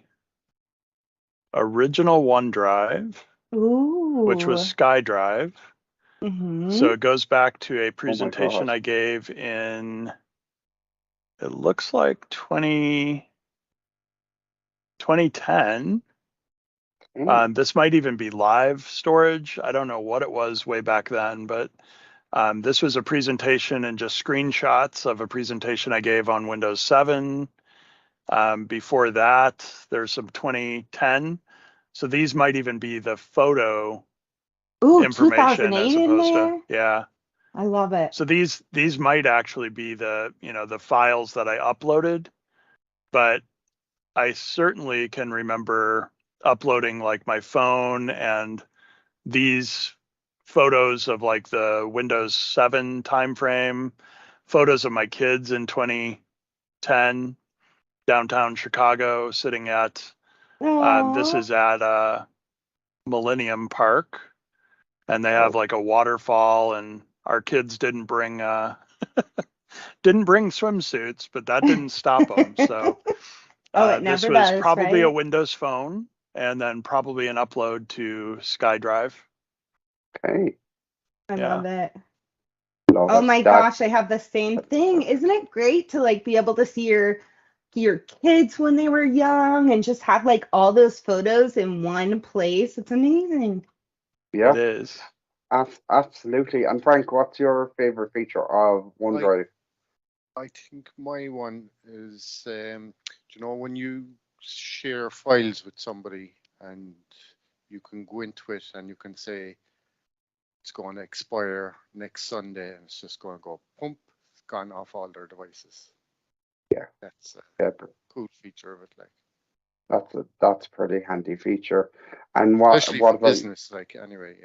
original OneDrive, Ooh. which was SkyDrive. Mm-hmm. So it goes back to a Oh my presentation God. I gave in, it looks like 2010. This might even be live storage. I don't know what it was way back then, but this was a presentation and just screenshots of a presentation I gave on Windows 7. Before that, there's some 2010. So these might even be the photo Ooh, information 2008 as in opposed to, there. yeah. I love it. So these might actually be the, the files that I uploaded, but I certainly can remember uploading like my phone and these photos of like the Windows 7 timeframe, photos of my kids in 2010, downtown Chicago, sitting at, this Aww. is at Millennium Park, and they have like a waterfall, and our kids didn't bring swimsuits, but that didn't stop them. So Oh, it this never was does, probably a right? Windows phone, and then probably an upload to SkyDrive. Okay, I Yeah. love it. love Oh it. my That gosh, I have the same thing. Isn't it great to like be able to see your kids when they were young and just have like all those photos in one place? It's amazing. yeah, It is. absolutely. And Frank, what's your favorite feature of I OneDrive? I think my one is, when you share files with somebody and you can go into it and you can say it's going to expire next Sunday and it's just going to go pump, it's gone off all their devices. Yeah, That's a yeah, cool feature of it, like, that's a pretty handy feature. And especially what for about? business, like, anyway.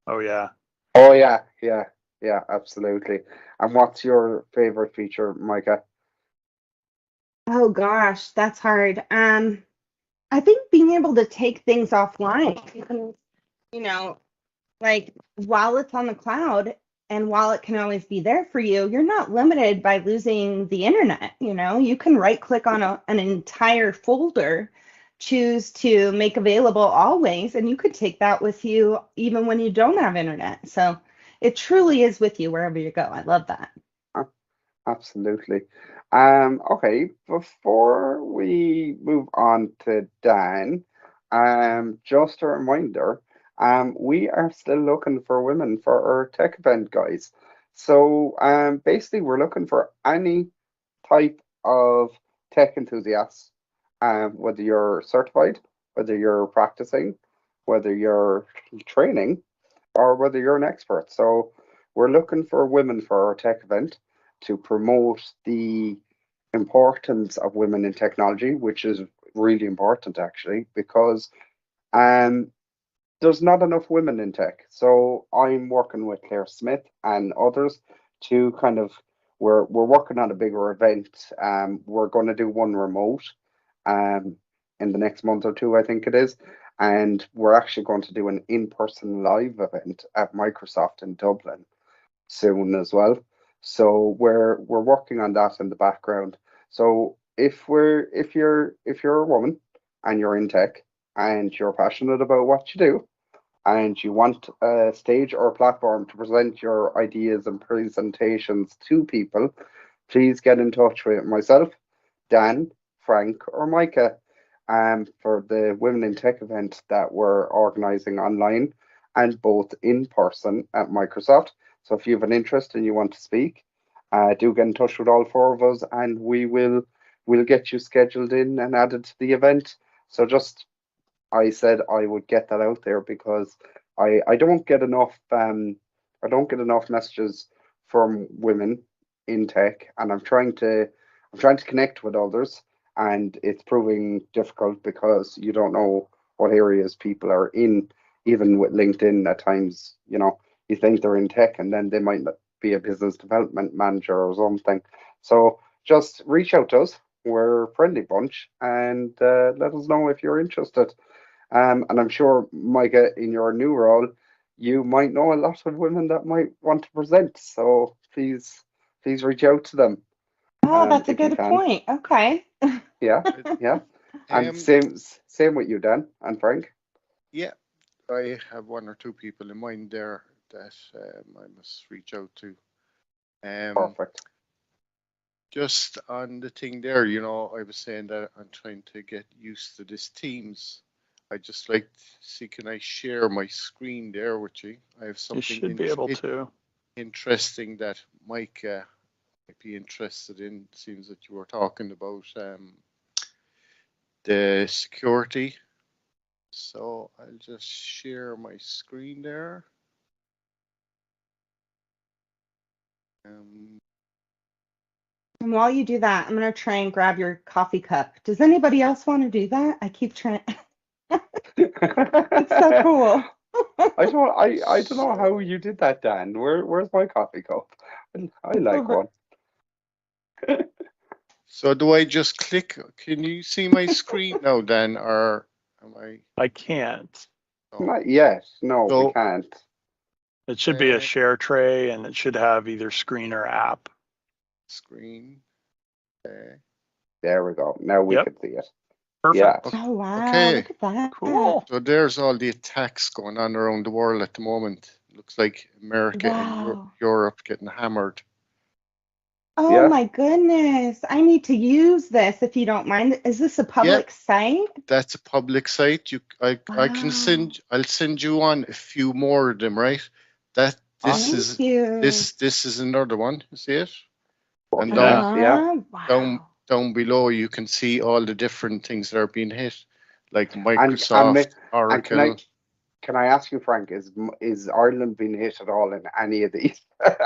Oh yeah. Oh yeah, yeah, yeah, absolutely. And what's your favorite feature, Micah? Oh gosh, that's hard. I think being able to take things offline, you know, like while it's on the cloud and while it can always be there for you, you're not limited by losing the internet. You can right click on an entire folder, choose to make available always, and you could take that with you even when you don't have internet. So it truly is with you wherever you go. I love that. Absolutely. Okay, before we move on to Dan, just a reminder, we are still looking for women for our tech event, guys. So, basically, we're looking for any type of tech enthusiasts, whether you're certified, whether you're practicing, whether you're training, or whether you're an expert. So we're looking for women for our tech event to promote the importance of women in technology, which is really important actually, because um, there's not enough women in tech. So I'm working with Claire Smith and others to kind of we're working on a bigger event. We're going to do one remote um in the next month or two, I think it is. And we're actually going to do an in-person live event at Microsoft in Dublin soon as well. So we're working on that in the background. So if you're a woman and you're in tech and you're passionate about what you do and you want a stage or a platform to present your ideas and presentations to people, please get in touch with myself, Dan, Frank, or Micah. for the Women in Tech event that we're organizing online and both in person at Microsoft. So if you have an interest and you want to speak, do get in touch with all four of us, and we'll get you scheduled in and added to the event. So just I said I would get that out there because I don't get enough messages from women in tech, and I'm trying to connect with others, and it's proving difficult because you don't know what areas people are in. Even with LinkedIn, at times, you think they're in tech, and then they might not be a business development manager or something. So just reach out to us. We're a friendly bunch, and let us know if you're interested. And I'm sure, Micah, in your new role, you might know a lot of women that might want to present. So please reach out to them Oh, that's a if you good can. point. Okay. Yeah, yeah. And Um, same with you, Dan and Frank. yeah, I have one or two people in mind there that I must reach out to. Perfect. Just on the thing there, I was saying that I'm trying to get used to this Teams. I just like to see, can I share my screen there with you? I have You something should be able to. interesting that Mike might be interested in. Seems that you were talking about the security. So I'll just share my screen there. And while you do that, I'm going to try and grab your coffee cup. Does anybody else want to do that? I keep trying. It's so cool. I don't know how you did that, Dan. Where's my coffee cup? I like one. So do I just click? Can you see my screen now, Dan, or am I? I can't. Oh. Not yet. No, we So can't. It should be a share tray, and it should have either screen or app. screen. There we go. Now we Yep. can see it. Perfect. Yeah. Oh, wow. Okay. Look at that. Cool. So there's all the attacks going on around the world at the moment. Looks like America and Wow. Europe getting hammered. Oh Yeah. my goodness. I need to use this if you don't mind. Is this a public site? That's a public site. I can I'll send you on a few more of them, right? This Thank you. this is another one. You see it? And Yeah. Wow. down below you can see all the different things that are being hit, like And Microsoft, Oracle. can I ask you, Frank, is Ireland being hit at all in any of these?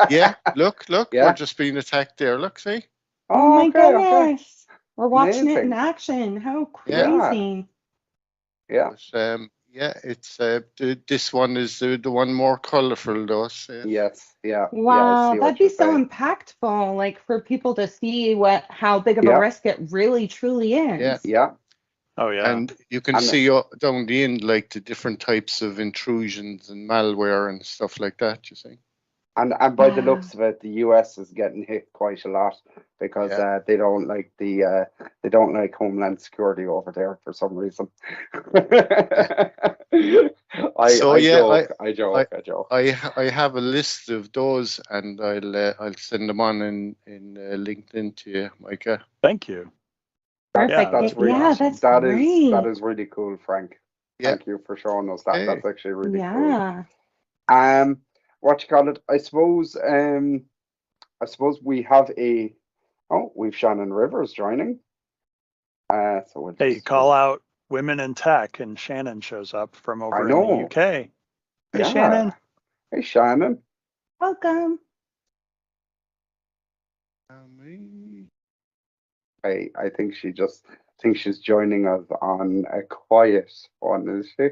Yeah, look, Yeah. we're just being attacked there. Look, see? Oh my Okay. goodness. We're watching it in Amazing. action. How Yeah. crazy. Yeah. But, yeah, it's this one is the one more colourful though. See it? Yes. Yeah. Yeah. I Wow, see what that'd be you're so saying. impactful, like for people to see how big of a Yeah. risk it really truly Yeah. is. Yeah. Oh yeah. And you can And see down the end like the different types of intrusions and malware and stuff like that. You see? And by the looks of it, the US is getting hit quite a lot because Yeah. they don't like they don't like Homeland Security over there for some reason. So yeah, I joke. I have a list of those, and I'll send them on in LinkedIn to you, Micah. Thank you. Perfect. That's really Yeah, awesome. that's that great. is really cool, Frank. Yeah. Thank you for showing us that. Hey. That's actually really cool. Yeah. What you call it? I suppose we have we've Shannon Rivers joining. So we'll Hey, you call out women in tech, and Shannon shows up from over in the UK. Hey, Yeah. Shannon. Hey, Shannon. Welcome. I think she's joining us on a quiet one, is she?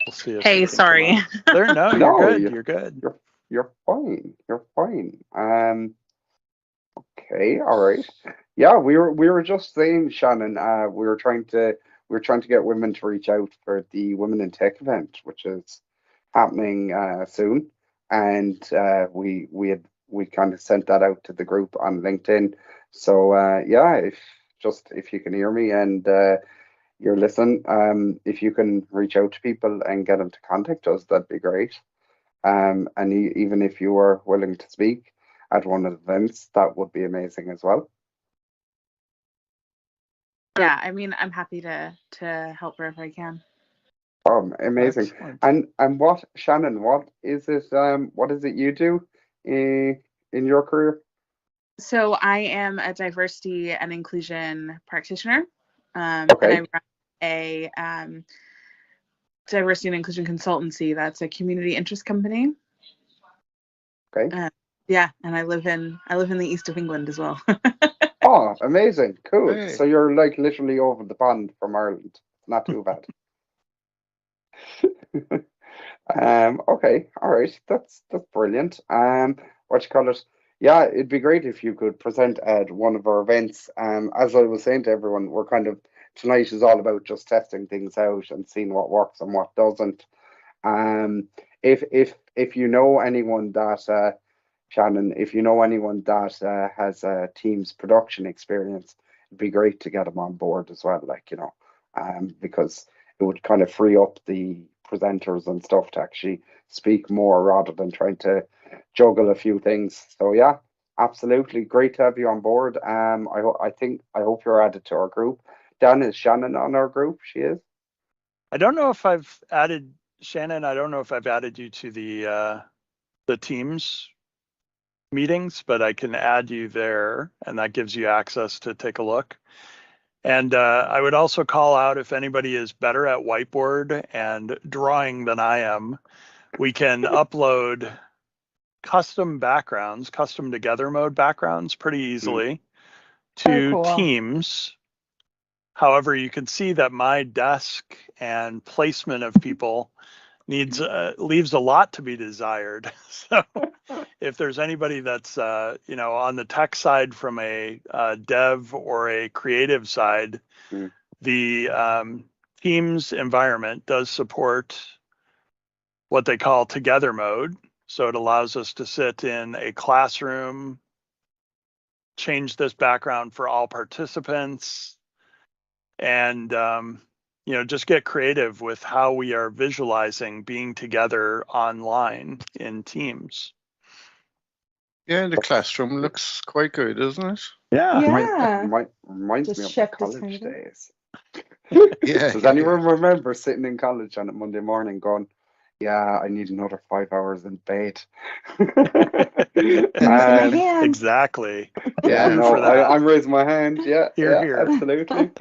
We'll see if Hey, sorry. There, no, you're good. You're good. You're fine. You're fine. Okay, all right. Yeah, we were just saying, Shannon, we were trying to get women to reach out for the Women in Tech event, which is happening soon. And we kind of sent that out to the group on LinkedIn. So yeah, if you can hear me and you're listening, if you can reach out to people and get them to contact us, that'd be great. And even if you were willing to speak at one of the events, that would be amazing as well. Yeah, I mean, I'm happy to help wherever I can. Amazing. Excellent. And what, Shannon, what is it you do in your career? So I am a diversity and inclusion practitioner, and Okay. I run a diversity and inclusion consultancy that's a community interest company. Okay. Yeah, and I live in the east of England as well. Oh, amazing. Cool. Hey. So you're like literally over the pond from Ireland. Not too bad. Okay, all right. That's brilliant. What you call it? Yeah, it'd be great if you could present at one of our events. As I was saying to everyone, we're kind of tonight is all about just testing things out and seeing what works and what doesn't. Um, if you know anyone that Shannon, if you know anyone that has Teams production experience, it'd be great to get them on board as well. Like, because it would kind of free up the presenters and stuff to actually speak more rather than trying to juggle a few things. So yeah, absolutely great to have you on board. I hope you're added to our group. Dan, is Shannon on our group? She is. I don't know if I've added Shannon. I don't know if I've added you to the Teams meetings, but I can add you there, and that gives you access to take a look. And I would also call out if anybody is better at whiteboard and drawing than I am, we can upload custom backgrounds, custom together mode backgrounds pretty easily to cool. Teams. However, you can see that my desk and placement of people leaves a lot to be desired. So if there's anybody that's on the tech side from a dev or a creative side, the Teams environment does support what they call together mode. So it allows us to sit in a classroom, change this background for all participants, and just get creative with how we are visualizing being together online in Teams. Yeah, the classroom looks quite good, doesn't it? Yeah. Reminds Just me of my shift is college kind of days. Yeah. Does anyone remember sitting in college on a Monday morning going, yeah, I need another 5 hours in bed? using my Um, hands. Exactly. yeah, Here no, for that. I'm raising my hand. Yeah, Here, yeah, here. absolutely.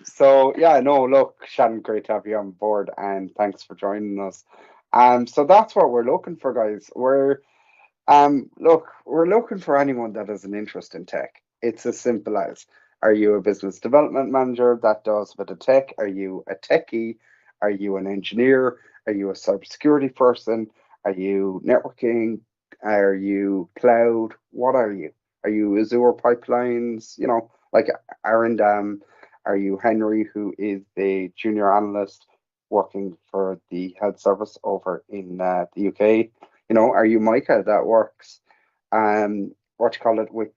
So yeah, no, look, Shannon, great to have you on board, and thanks for joining us. So that's what we're looking for, guys. We're looking for anyone that has an interest in tech. It's as simple as, are you a business development manager that does a bit of tech? Are you a techie? Are you an engineer? Are you a cybersecurity person? Are you networking? Are you cloud? What are you? Are you Azure pipelines? Like Aaron Dam. Are you Henry, who is the junior analyst working for the health service over in the UK? Are you Micah that works, what you call it, with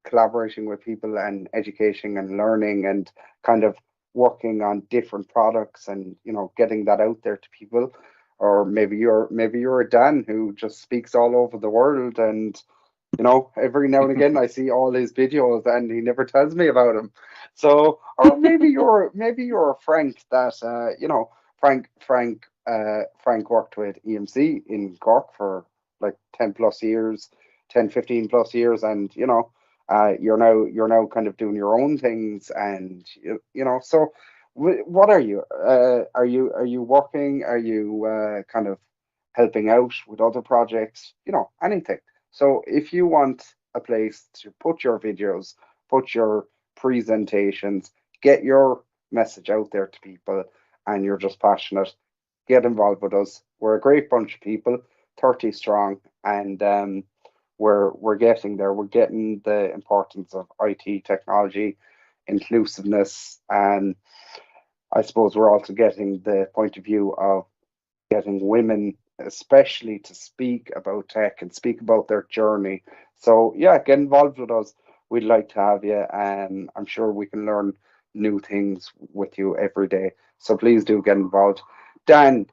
collaborating with people and education and learning and kind of working on different products and getting that out there to people? Or maybe you're a Dan who just speaks all over the world, and every now and again I see all his videos and he never tells me about them. So, or maybe you're a Frank that Frank worked with EMC in Cork for like 10 plus years, 10, 15 plus years, and you're now kind of doing your own things, and so what are you? Are you working? Are you kind of helping out with other projects? Anything. So if you want a place to put your videos, put your presentations, get your message out there to people, and you're just passionate, get involved with us. We're a great bunch of people, 30 strong, and we're getting there. We're getting the importance of IT technology, inclusiveness, and I suppose we're also getting the point of view of getting women especially to speak about tech and speak about their journey. So yeah, get involved with us. We'd like to have you, and I'm sure we can learn new things with you every day. So please do get involved. Dan,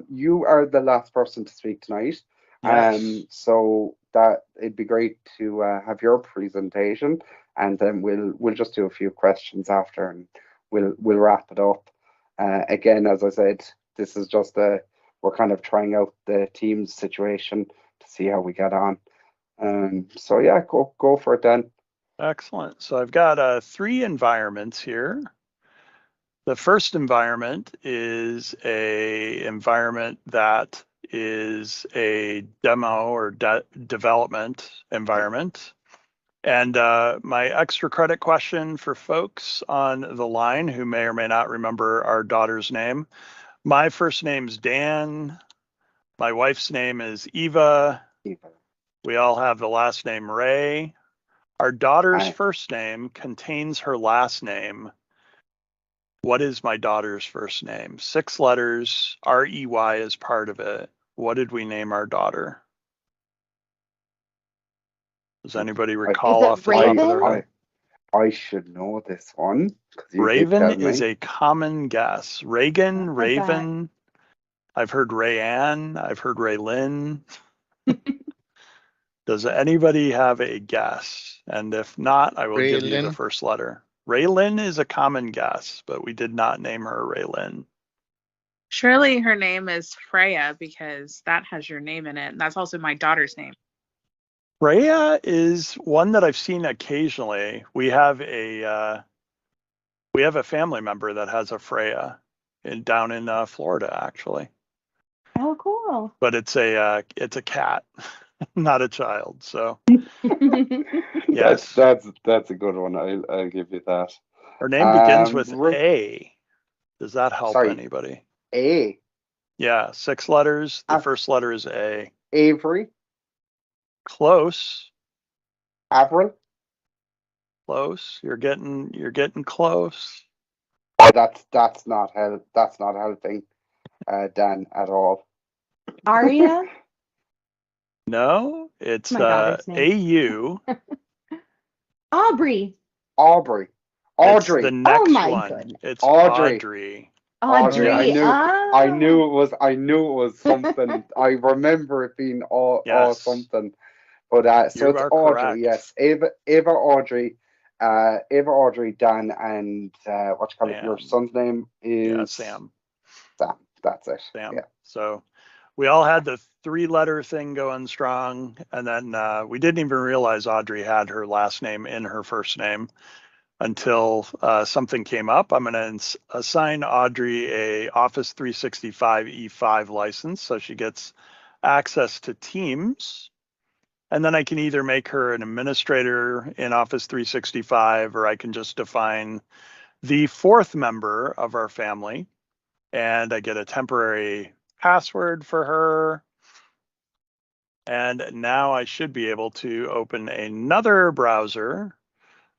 you are the last person to speak tonight. Yes. So that it'd be great to have your presentation. and then we'll just do a few questions after, and we'll wrap it up. Again, as I said, this is just we're kind of trying out the Teams situation to see how we get on. So yeah, go for it then. Excellent. So I've got 3 environments here. The first environment is a environment that is a demo or development environment. And my extra credit question for folks on the line who may or may not remember our daughter's name. My first name's Dan. My wife's name is Eva. We all have the last name Ray. Our daughter's first name contains her last name. What is my daughter's first name? 6 letters, R-E-Y is part of it. What did we name our daughter? Does anybody recall off the top of their head? I should know this one. Raven is a common guess. Reagan, Raven. I've heard Rayanne. I've heard Raylyn. Does anybody have a guess? And if not, I will give you the first letter. Raylyn is a common guess, but we did not name her Raylyn. Surely her name is Freya, because that has your name in it. And that's also my daughter's name. Freya is one that I've seen occasionally. We have a family member that has a Freya down in Florida, actually. Oh, cool. But it's a cat, not a child. So yes, that's a good one. I'll give you that. Her name begins with A. Does that help anybody? A. Yeah, 6 letters. The first letter is A. Avery. Close. Avril. Close. You're getting close. Oh, that's not helping, Dan, at all. Aria. No, it's A-U. Aubrey. Audrey. It's the next one. Goodness. It's Audrey. Audrey. I knew it was something. I remember it being all something. But so it's Audrey, correct. yes. Ava, Audrey, Dan, and what you call it? Your son's name is Sam. Sam. That's it. Sam. Yeah. So we all had the 3-letter thing going strong, and then we didn't even realize Audrey had her last name in her first name until something came up. I'm going to assign Audrey a Office 365 E5 license, so she gets access to Teams. And then I can either make her an administrator in Office 365, or I can just define the 4th member of our family, and I get a temporary password for her. And now I should be able to open another browser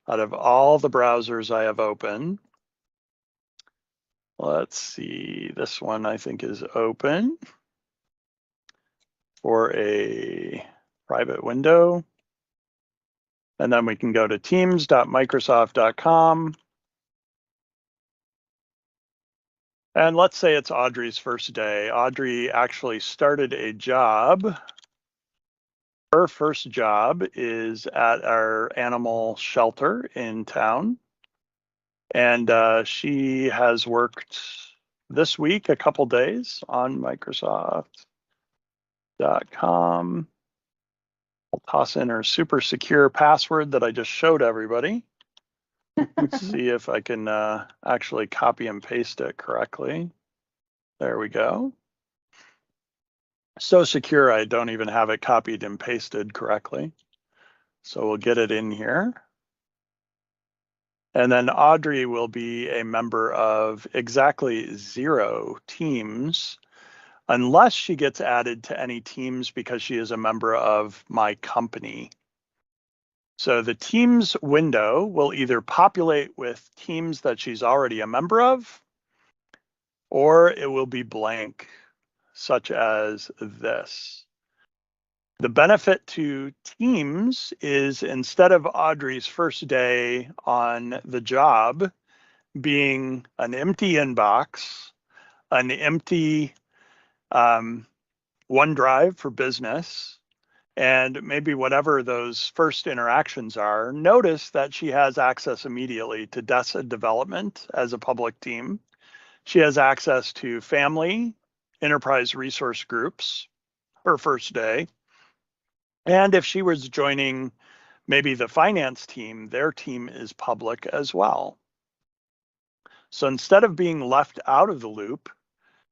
out of all the browsers I have open. Let's see, this one I think is open for a private window. And then we can go to teams.microsoft.com. And let's say it's Audrey's first day. Audrey actually started a job. Her first job is at our animal shelter in town. And she has worked this week a couple days on Microsoft.com. I'll toss in her super secure password that I just showed everybody. Let's see if I can actually copy and paste it correctly. There we go. So secure, I don't even have it copied and pasted correctly. So we'll get it in here. And then Audrey will be a member of exactly 0 teams, unless she gets added to any teams because she is a member of my company. So the Teams window will either populate with teams that she's already a member of, or it will be blank, such as this. The benefit to Teams is instead of Audrey's first day on the job being an empty inbox, an empty OneDrive for business, And maybe whatever those first interactions are, notice that she has access immediately to DESA development as a public team. She has access to family, enterprise resource groups, her first day. And if she was joining maybe the finance team, their team is public as well. So instead of being left out of the loop,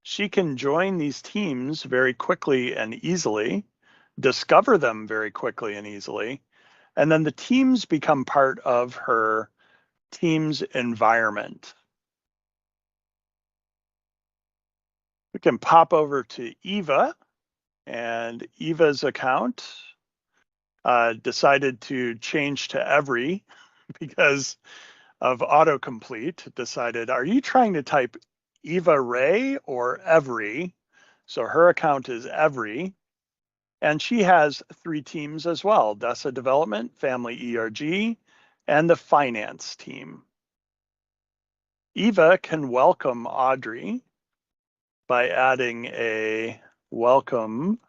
she can join these teams very quickly and easily, discover them very quickly and easily, and then the teams become part of her team's environment. We can pop over to Eva, and Eva's account decided to change to every because of autocomplete. Decided, are you trying to type Eva Ray or every? So her account is every. And she has 3 teams as well: DESA Development, Family ERG, and the Finance team. Eva can welcome Audrey by adding a welcome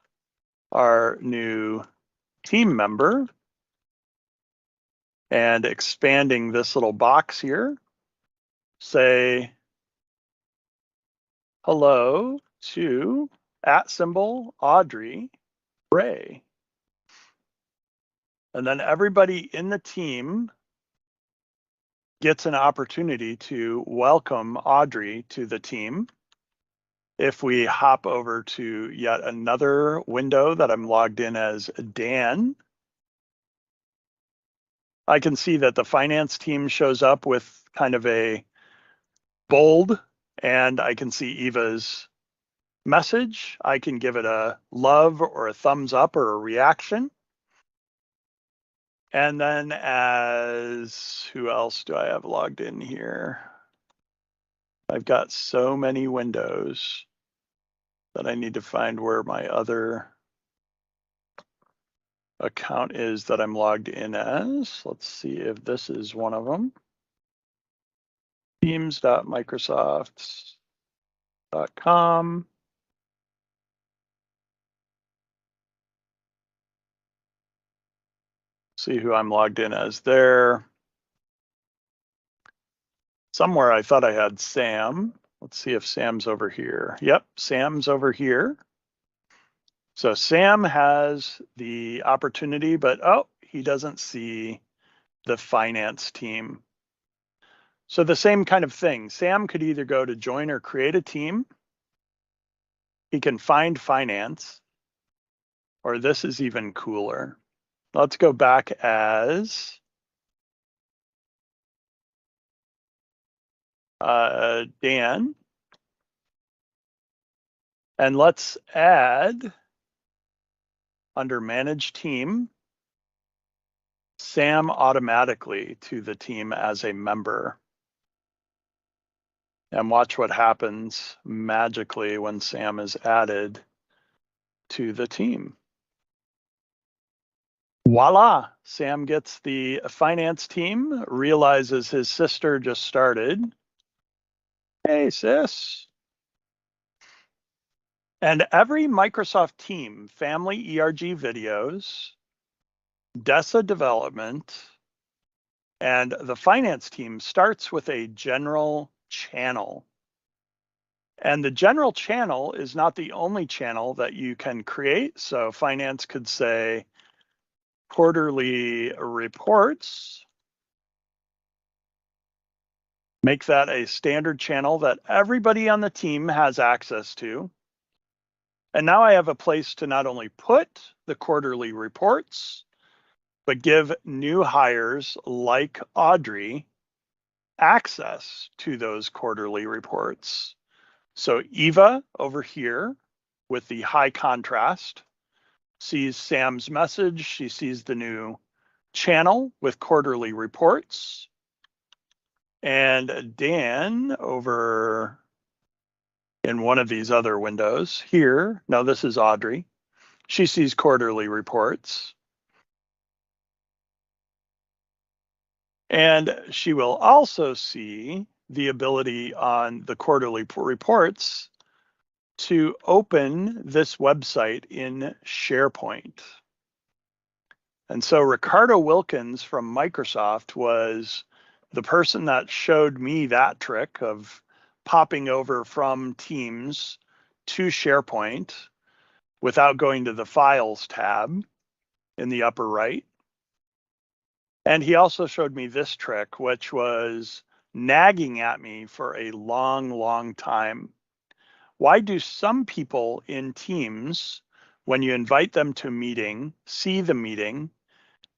our new team member and expanding this little box here. Say hello to @Audrey Ray. And then everybody in the team gets an opportunity to welcome Audrey to the team. If we hop over to yet another window that I'm logged in as Dan, I can see that the finance team shows up with kind of a bold, and I can see Eva's message. I can give it a love or a thumbs up or a reaction. And then as, who else do I have logged in here? I've got so many windows that I need to find where my other account is that I'm logged in as. Let's see if this is one of them. Teams.microsoft.com. See who I'm logged in as there. Somewhere I thought I had Sam. Let's see if Sam's over here. Yep, Sam's over here. So Sam has the opportunity, but oh, he doesn't see the finance team. So the same kind of thing. Sam could either go to join or create a team. He can find finance, or this is even cooler. Let's go back as Dan. And let's add under manage team, Sam automatically to the team as a member. And watch what happens magically when Sam is added to the team. Voila, Sam gets the finance team, realizes his sister just started. Hey, sis. And every Microsoft team, family ERG videos, DESA development, and the finance team starts with a general channel. And the general channel is not the only channel that you can create. So finance could say quarterly reports. Make that a standard channel that everybody on the team has access to. And now I have a place to not only put the quarterly reports, but give new hires like Audrey access to those quarterly reports. So Eva over here with the high contrast sees Sam's message. She sees the new channel with quarterly reports. And Dan over in one of these other windows here, no, this is Audrey. She sees quarterly reports. And she will also see the ability on the quarterly reports to open this website in SharePoint. And so Ricardo Wilkins from Microsoft was the person that showed me that trick of popping over from Teams to SharePoint without going to the Files tab in the upper right. And he also showed me this trick, which was nagging at me for a long, long time. Why do some people in Teams, when you invite them to a meeting, see the meeting?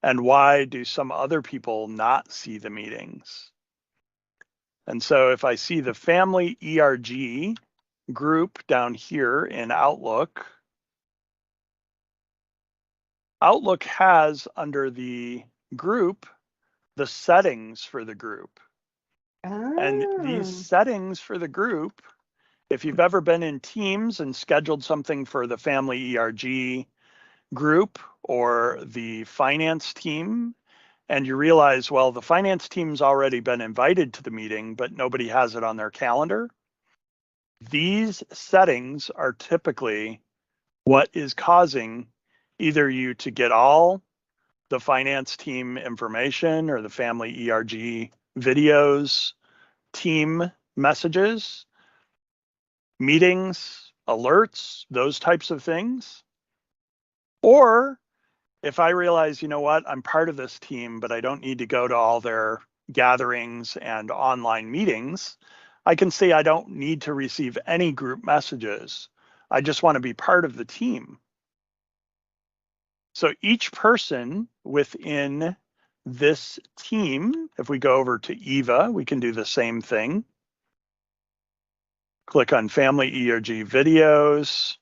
And why do some other people not see the meetings? And so if I see the family ERG group down here in Outlook, Outlook has under the group, the settings for the group. And these settings for the group, if you've ever been in Teams and scheduled something for the family ERG group or the finance team, and you realize, well, the finance team's already been invited to the meeting, but nobody has it on their calendar. These settings are typically what is causing either you to get all the finance team information or the family ERG videos, team messages, meetings, alerts, those types of things. Or if I realize, you know what, I'm part of this team, but I don't need to go to all their gatherings and online meetings, I can say I don't need to receive any group messages. I just want to be part of the team. So each person within this team, if we go over to Eva, we can do the same thing. Click on Family ERG Videos,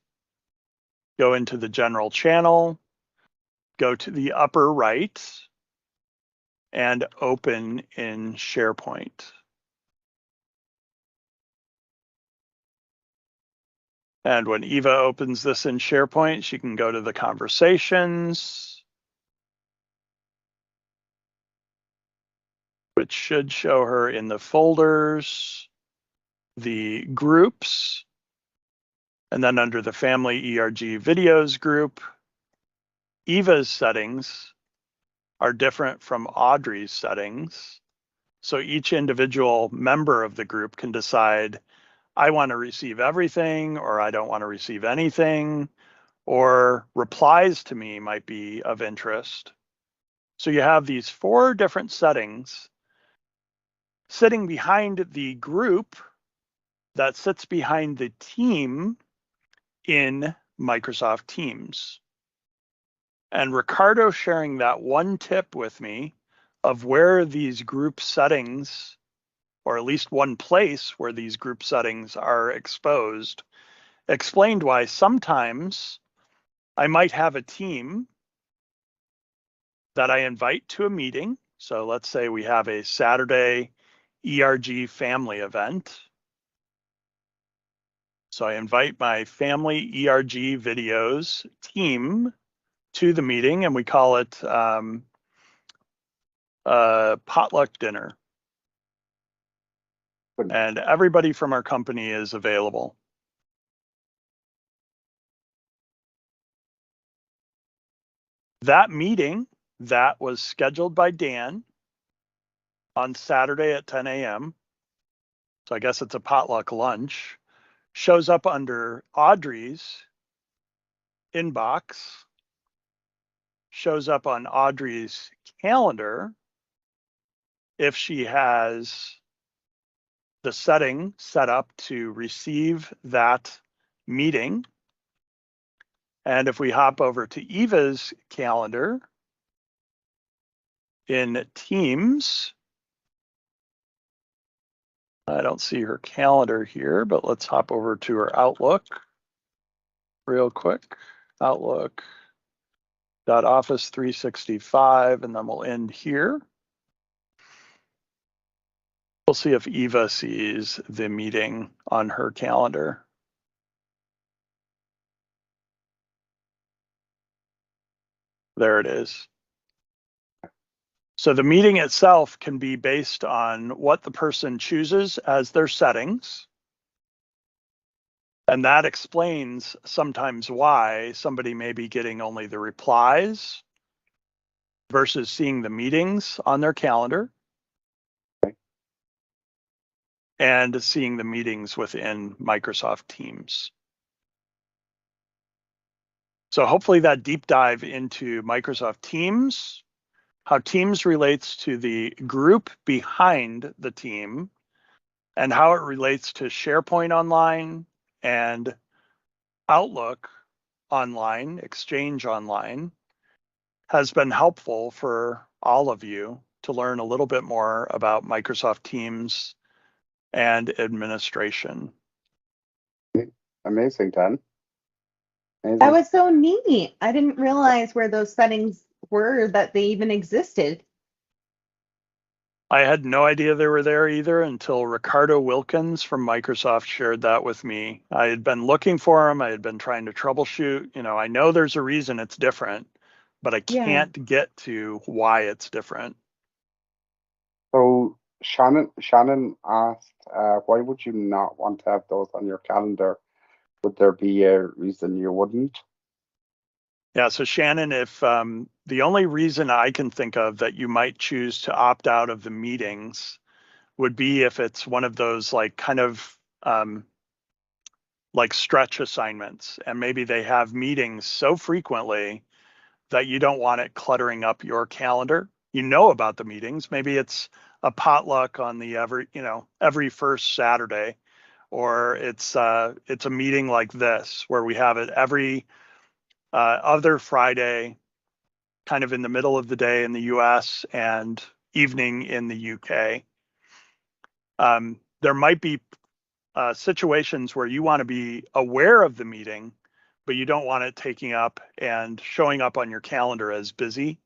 go into the general channel, go to the upper right, and open in SharePoint. And when Eva opens this in SharePoint, she can go to the conversations, which should show her in the folders, the groups, and then under the Family ERG Videos group, Eva's settings are different from Audrey's settings. So each individual member of the group can decide, I want to receive everything, or I don't want to receive anything, or replies to me might be of interest. So you have these 4 different settings sitting behind the group that sits behind the team in Microsoft Teams. And Ricardo sharing that one tip with me of where these group settings, or at least one place where these group settings are exposed, explained why sometimes I might have a team that I invite to a meeting. So let's say we have a Saturday ERG family event. So I invite my family ERG videos team to the meeting, and we call it potluck dinner. And everybody from our company is available. That meeting that was scheduled by Dan on Saturday at 10 a.m., so I guess it's a potluck lunch, shows up under Audrey's inbox, shows up on Audrey's calendar if she has the setting set up to receive that meeting. And if we hop over to Eva's calendar in Teams, I don't see her calendar here, but let's hop over to her Outlook real quick. Outlook.office 365, and then we'll end here. We'll see if Eva sees the meeting on her calendar. There it is. So the meeting itself can be based on what the person chooses as their settings. And that explains sometimes why somebody may be getting only the replies versus seeing the meetings on their calendar and seeing the meetings within Microsoft Teams. So hopefully that deep dive into Microsoft Teams, how Teams relates to the group behind the team, and how it relates to SharePoint Online and Outlook Online, Exchange Online, has been helpful for all of you to learn a little bit more about Microsoft Teams and administration. Amazing, Dan. Amazing. That was so neat. I didn't realize where those settings were, that they even existed. I had no idea they were there either until Ricardo Wilkins from Microsoft shared that with me. I had been looking for them. I had been trying to troubleshoot. You know, I know there's a reason it's different, but I can't get to why it's different. So Shannon asked, why would you not want to have those on your calendar? Would there be a reason you wouldn't? Yeah, so Shannon, if the only reason I can think of that you might choose to opt out of the meetings would be if it's one of those like kind of like stretch assignments, and maybe they have meetings so frequently that you don't want it cluttering up your calendar. You know about the meetings. Maybe it's a potluck on the every first Saturday, or it's a meeting like this where we have it every other Friday, kind of in the middle of the day in the US and evening in the UK. There might be situations where you want to be aware of the meeting, but you don't want it taking up and showing up on your calendar as busy,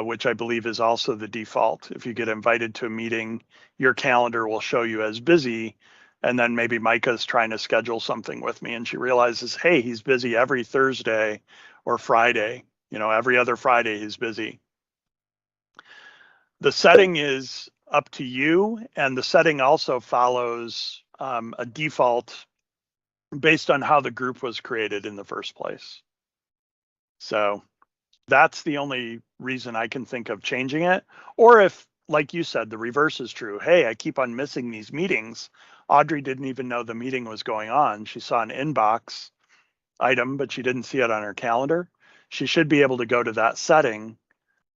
which I believe is also the default. If you get invited to a meeting, your calendar will show you as busy. And then maybe Micah's trying to schedule something with me and she realizes, hey, he's busy every Thursday or Friday. You know, every other Friday he's busy. The setting is up to you, and the setting also follows a default based on how the group was created in the first place. So that's the only reason I can think of changing it. Or if, like you said, the reverse is true. Hey, I keep on missing these meetings. Audrey didn't even know the meeting was going on. She saw an inbox item, but she didn't see it on her calendar. She should be able to go to that setting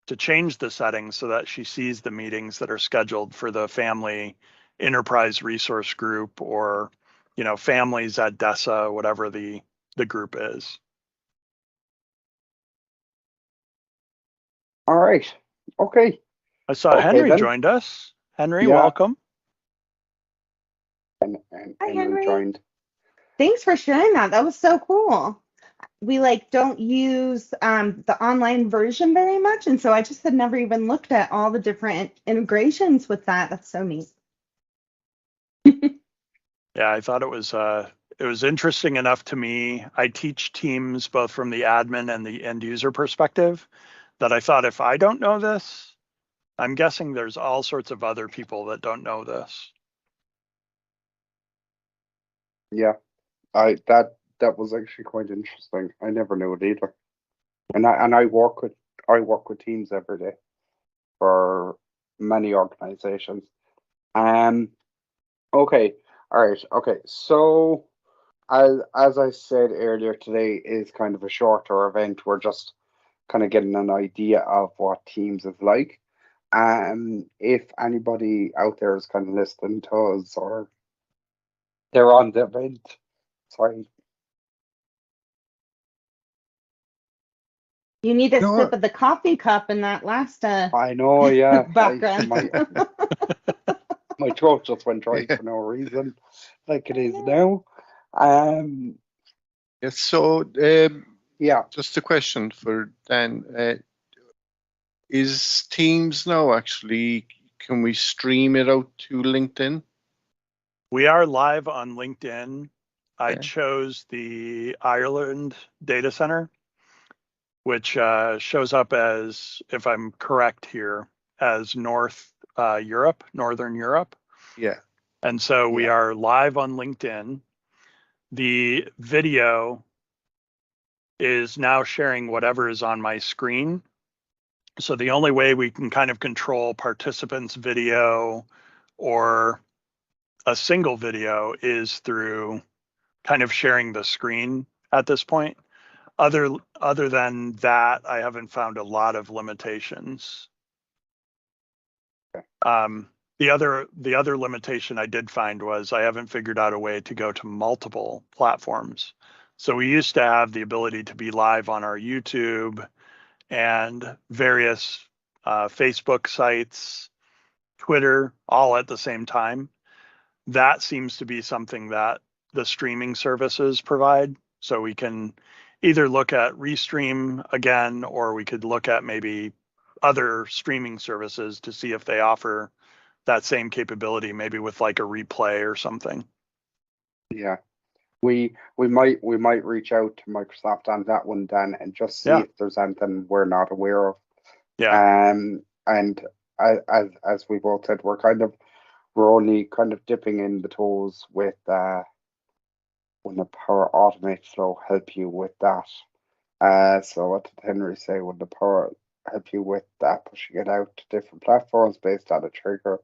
to change the settings so that she sees the meetings that are scheduled for the family enterprise resource group, or, you know, families at DESA, whatever the group is. All right. Okay. I saw Okay, Henry then. joined us. Henry, Yeah. welcome. And Hi, Henry. joined. Thanks for sharing that. That was so cool. We don't use the online version very much, and so I just had never even looked at all the different integrations with that. That's so neat. Yeah, I thought it was interesting enough to me. I teach teams both from the admin and the end user perspective, that I thought, if I don't know this, I'm guessing there's all sorts of other people that don't know this. Yeah, that was actually quite interesting. I never knew it either. And I work with teams every day for many organizations. Okay, all right, okay. So as I said earlier, today is kind of a shorter event. We're just kind of getting an idea of what Teams is like. If anybody out there is kind of listening to us, or they're on the event, sorry. You need a sip of the coffee cup in that last I know, yeah. background. My throat just went dry for no reason, like it is now. Yes, so Yeah. just a question for Dan. Is Teams now actually, can we stream it out to LinkedIn? We are live on LinkedIn. I Okay. chose the Ireland data center, which shows up as, if I'm correct here, as Northern Europe. Yeah. And so we are live on LinkedIn. The video is now sharing whatever is on my screen. So the only way we can kind of control participants' video or a single video is through kind of sharing the screen at this point. Other than that, I haven't found a lot of limitations. The other limitation I did find was I haven't figured out a way to go to multiple platforms. So we used to have the ability to be live on our YouTube and various Facebook sites, Twitter, all at the same time. That seems to be something that the streaming services provide. So we can either look at Restream again, or we could look at maybe other streaming services to see if they offer that same capability, maybe with like a replay or something. Yeah. We might reach out to Microsoft on that one, Dan, and just see if there's anything we're not aware of. Yeah. And as we both said, we're only kind of dipping in the toes with when the Power Automate flow help you with that. So what did Henry say? Would the Power help you with that, pushing it out to different platforms based on a trigger,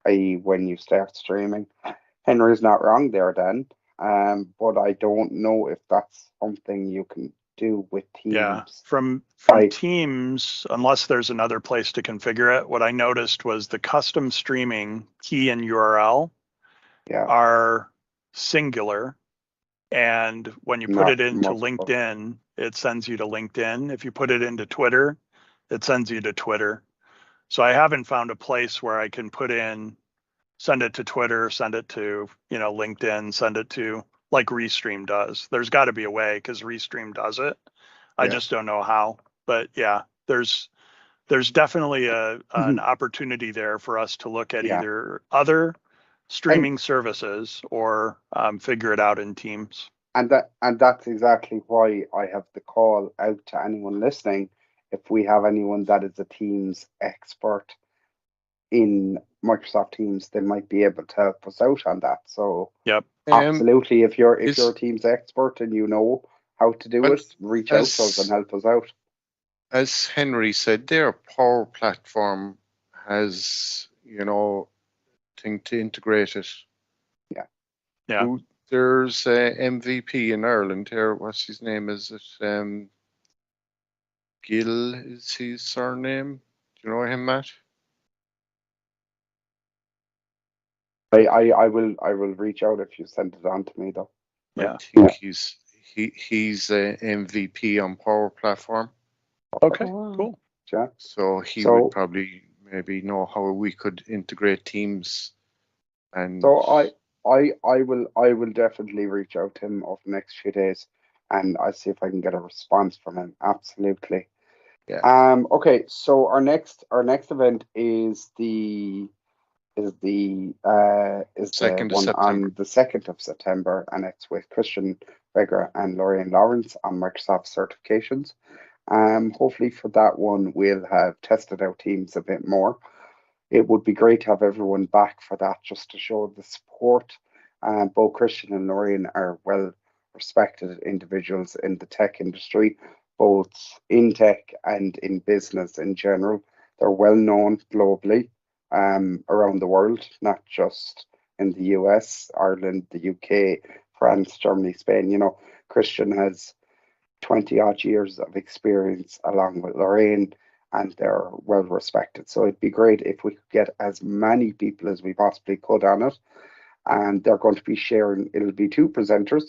i.e. when you start streaming? Henry's not wrong there, Dan. But I don't know if that's something you can do with Teams. Yeah, from Teams, unless there's another place to configure it, what I noticed was the custom streaming key and URL are singular. And when you put it into LinkedIn, it sends you to LinkedIn. If you put it into Twitter, it sends you to Twitter. So I haven't found a place where I can put in, send it to Twitter, send it to, LinkedIn, send it to like Restream does. There's got to be a way because Restream does it. I just don't know how. But yeah, there's definitely an opportunity there for us to look at either other streaming services or figure it out in Teams. And that's exactly why I have the call out to anyone listening. If we have anyone that is a Teams expert in Microsoft Teams, they might be able to help us out on that. So absolutely, if you're a Teams expert and you know how to do it, reach out to us and help us out. As Henry said, their Power Platform has, thing to integrate it. Yeah. There's a MVP in Ireland here. What's his name? Is it Gill? Is his surname? Do you know him, Matt? I will reach out if you send it on to me, though. Yeah. I think he's a MVP on Power Platform. Okay, cool. Yeah. So he would probably maybe know how we could integrate Teams. And so I will definitely reach out to him over the next few days, and I'll see if I can get a response from him. Absolutely. Yeah. Okay. So our next event is the one on the 2nd of September, and it's with Christian Begger and Lorraine Lawrence on Microsoft certifications. Hopefully for that one we'll have tested out Teams a bit more. It would be great to have everyone back for that, just to show the support. Both Christian and Lorraine are well respected individuals in the tech industry, both in tech and in business in general. They're well known globally, around the world, not just in the US, Ireland, the UK, France, Germany, Spain. Christian has 20 odd years of experience along with Lorraine, and they're well respected. So it'd be great if we could get as many people as we possibly could on it. And they're going to be sharing, it'll be two presenters,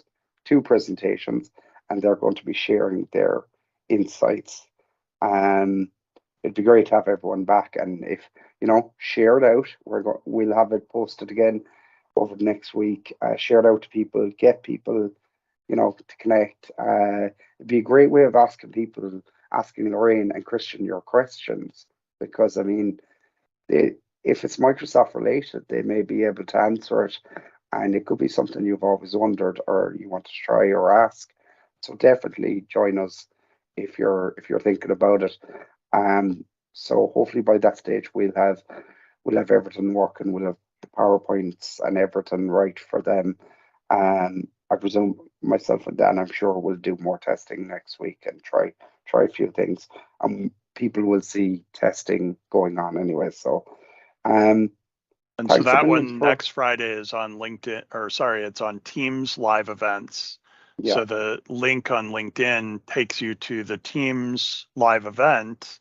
two presentations, and they're going to be sharing their insights. It'd be great to have everyone back, and if share it out. We'll have it posted again over the next week. Share it out to people, get people, to connect. It'd be a great way of asking Lorraine and Christian your questions, because if it's Microsoft related, they may be able to answer it, and it could be something you've always wondered or you want to try or ask. So definitely join us if you're thinking about it. So hopefully by that stage we'll have everything working. We'll have the PowerPoints and everything right for them. I presume myself and Dan, I'm sure, will do more testing next week and try try a few things, and people will see testing going on anyway. So, And so thanks a that million one for next Friday is on LinkedIn, or sorry, it's on Teams live events. yeah. So the link on LinkedIn takes you to the Teams live event.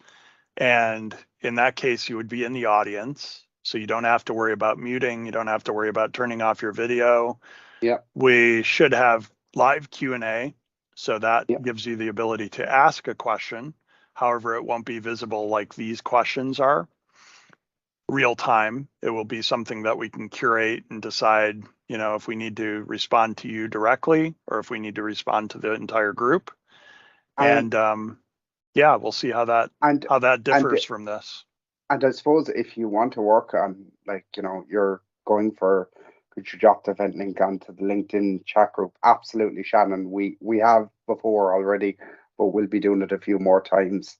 And in that case, you would be in the audience. So you don't have to worry about muting. You don't have to worry about turning off your video. Yeah. We should have live Q&A. So that Yeah. gives you the ability to ask a question. However, it won't be visible like these questions are real time. It will be something that we can curate and decide, if we need to respond to you directly or if we need to respond to the entire group. And yeah, we'll see how that differs from this. And I suppose if you want to work on, like, you're going for, could you drop the event link onto the LinkedIn chat group? Absolutely, Shannon. We have before already, but we'll be doing it a few more times.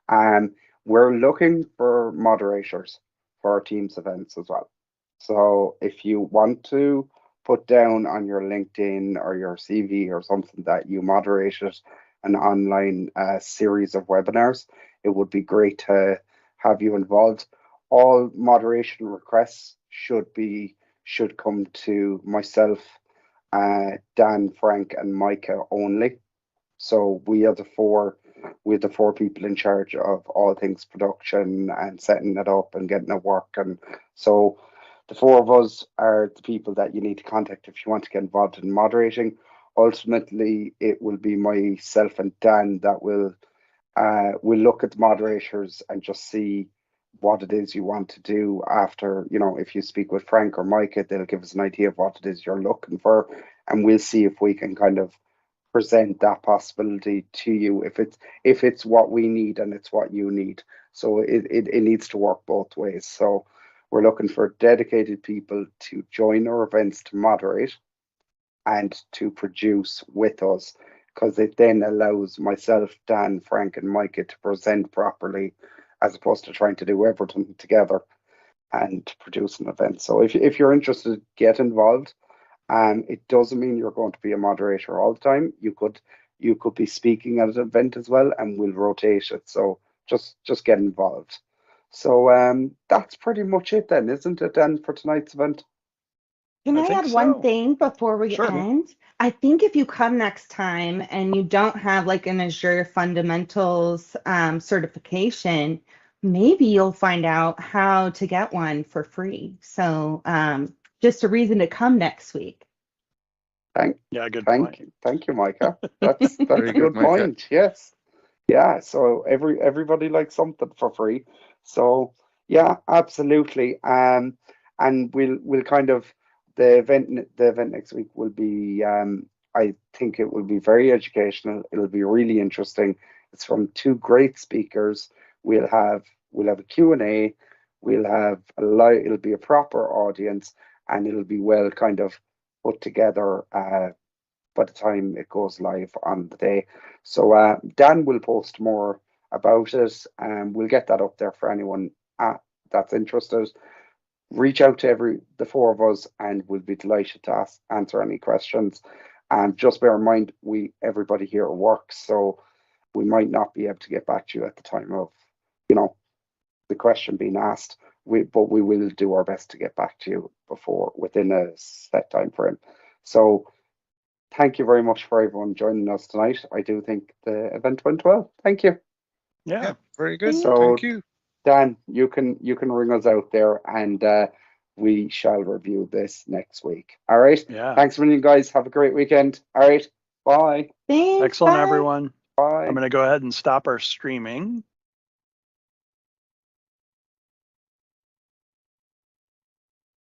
We're looking for moderators for our Teams events as well. So if you want to put down on your LinkedIn or your CV or something that you moderated an online series of webinars, it would be great to have you involved. All moderation requests should come to myself, Dan, Frank, and Micah only. So we are the four people in charge of all things production and setting it up and getting it working. So the four of us are the people that you need to contact if you want to get involved in moderating. Ultimately, it will be myself and Dan that will look at the moderators and just see what it is you want to do after, if you speak with Frank or Micah, they'll give us an idea of what it is you're looking for, and we'll see if we can kind of present that possibility to you if it's what we need and it's what you need. So it needs to work both ways. So we're looking for dedicated people to join our events to moderate and to produce with us, because it then allows myself, Dan, Frank, and Micah to present properly, as opposed to trying to do everything together and produce an event. So if you're interested, get involved. It doesn't mean you're going to be a moderator all the time. You could be speaking at an event as well, and we'll rotate it. So just get involved. So that's pretty much it then, isn't it, Dan, for tonight's event? Can I add one thing before we Sure. end? I think if you come next time and you don't have like an Azure Fundamentals certification, maybe you'll find out how to get one for free. So just a reason to come next week. Thank you, Micah. That's Very a good Micah. point. Yes. Yeah. So everybody likes something for free. So yeah, absolutely. And we'll kind of the event next week will be I think it will be very educational. It'll be really interesting. It's from two great speakers. We'll have a Q&A. We'll have it'll be a proper audience, and it'll be well kind of put together by the time it goes live on the day. So Dan will post more about it, and we'll get that up there for anyone that's interested. Reach out to the four of us, and we'll be delighted to answer any questions. And just bear in mind, everybody here works, so we might not be able to get back to you at the time of the question being asked. But we will do our best to get back to you within a set time frame. So thank you very much for everyone joining us tonight. I do think the event went well. Thank you. Yeah, very good. So, Thank you. Dan, you can ring us out there, and we shall review this next week. All right. Yeah. Thanks a million, guys. Have a great weekend. All right. Bye. Thanks. Excellent, Bye. everyone. Bye. I'm going to go ahead and stop our streaming.